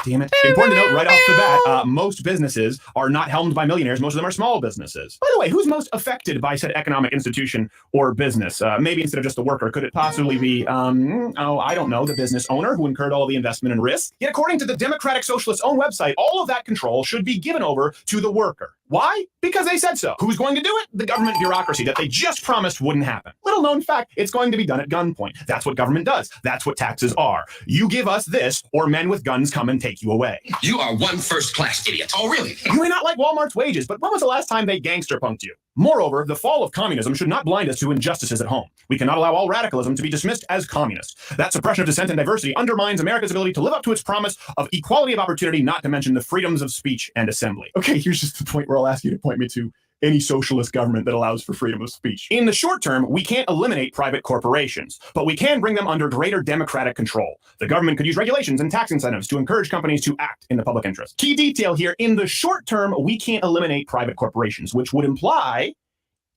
Damn it. Important to note right off the bat, most businesses are not helmed by millionaires. Most of them are small businesses. By the way, who's most affected by said economic institution or business? Maybe instead of just the worker, could it possibly be, I don't know, the business owner who incurred all the investment and risk? Yet according to the Democratic Socialists' own website, all of that control should be given over to the worker. Why? Because they said so. Who's going to do it? The government bureaucracy that they just promised wouldn't happen. Little known fact, it's going to be done at gunpoint. That's what government does. That's what taxes are. You give us this, or men with guns come and take you away. You are one first-class idiot. Oh, really? You may not like Walmart's wages, but when was the last time they gangster punked you? Moreover, the fall of communism should not blind us to injustices at home. We cannot allow all radicalism to be dismissed as communist. That suppression of dissent and diversity undermines America's ability to live up to its promise of equality of opportunity, not to mention the freedoms of speech and assembly. Okay, here's just the point where I'll ask you to point me to any socialist government that allows for freedom of speech. In the short term, we can't eliminate private corporations, but we can bring them under greater democratic control. The government could use regulations and tax incentives to encourage companies to act in the public interest. Key detail here, in the short term, we can't eliminate private corporations, which would imply,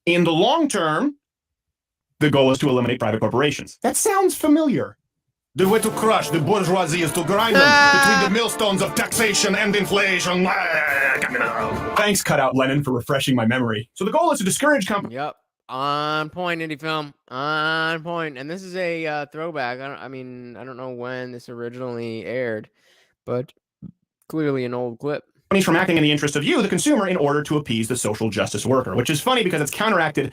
in the long term, the goal is to eliminate private corporations. That sounds familiar. The way to crush the bourgeoisie is to grind them between the millstones of taxation and inflation. Thanks, Cutout Lenin, for refreshing my memory. So the goal is to discourage companies. Yep. On point, indie film. On point. And this is a throwback. I don't know when this originally aired, but clearly an old clip. From acting in the interest of you, the consumer, in order to appease the social justice worker, which is funny because it's counteracted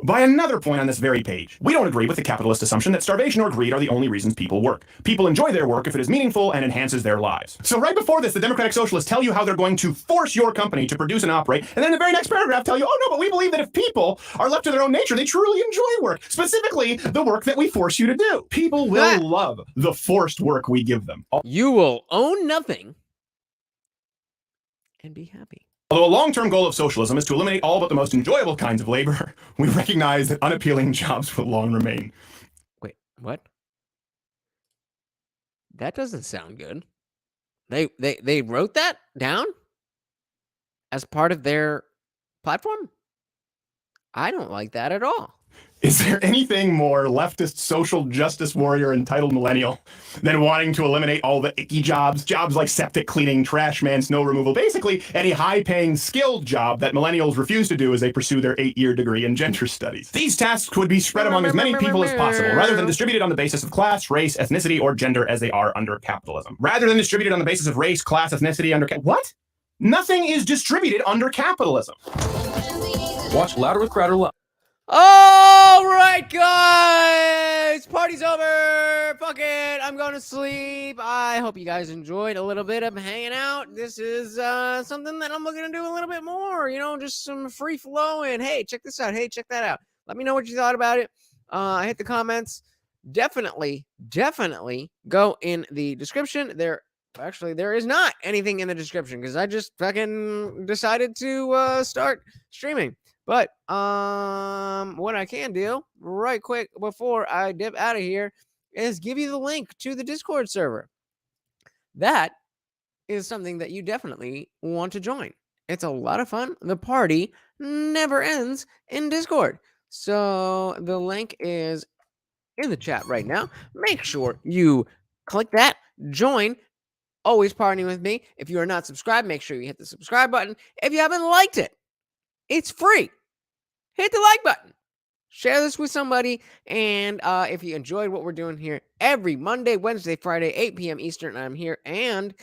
by another point on this very page. We don't agree with the capitalist assumption that starvation or greed are the only reasons people work. People enjoy their work if it is meaningful and enhances their lives. So right before this, the Democratic Socialists tell you how they're going to force your company to produce and operate, and then in the very next paragraph tell you, oh no, but we believe that if people are left to their own nature, they truly enjoy work, specifically the work that we force you to do. People will love the forced work we give them. You will own nothing and be happy. Although a long-term goal of socialism is to eliminate all but the most enjoyable kinds of labor, we recognize that unappealing jobs will long remain. Wait, what? That doesn't sound good. They wrote that down as part of their platform? I don't like that at all. Is there anything more leftist social justice warrior entitled millennial than wanting to eliminate all the icky jobs? Jobs like septic cleaning, trash man, snow removal, basically any high-paying skilled job that millennials refuse to do as they pursue their 8-year degree in gender studies. These tasks would be spread among as many people as possible, rather than distributed on the basis of class, race, ethnicity, or gender as they are under capitalism. Rather than distributed on the basis of race, class, ethnicity, what? Nothing is distributed under capitalism. Watch Louder with Crowder Live. All right, guys, party's over. Fuck it, I'm going to sleep. I hope you guys enjoyed a little bit of hanging out. This is something that I'm looking to do a little bit more, just some free flowing. Hey, check this out. Hey, check that out. Let me know what you thought about it. Hit the comments. Definitely go in the description. There is not anything in the description because I just fucking decided to start streaming. But what I can do right quick before I dip out of here is give you the link to the Discord server. That is something that you definitely want to join. It's a lot of fun. The party never ends in Discord. So the link is in the chat right now. Make sure you click that, join, always partying with me. If you are not subscribed, make sure you hit the subscribe button. If you haven't liked it, it's free. Hit the like button. Share this with somebody. And if you enjoyed what we're doing here every Monday, Wednesday, Friday, 8 p.m. Eastern, I'm here. And,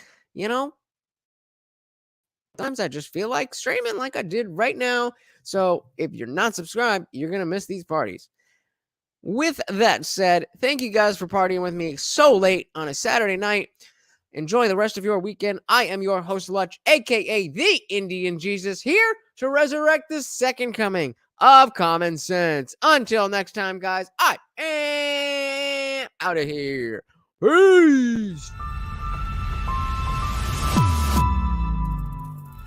sometimes I just feel like streaming like I did right now. So if you're not subscribed, you're going to miss these parties. With that said, thank you guys for partying with me so late on a Saturday night. Enjoy the rest of your weekend. I am your host, Lutch, a.k.a. the Indian Jesus, here to resurrect the second coming of common sense. Until next time, guys, I am out of here. Peace.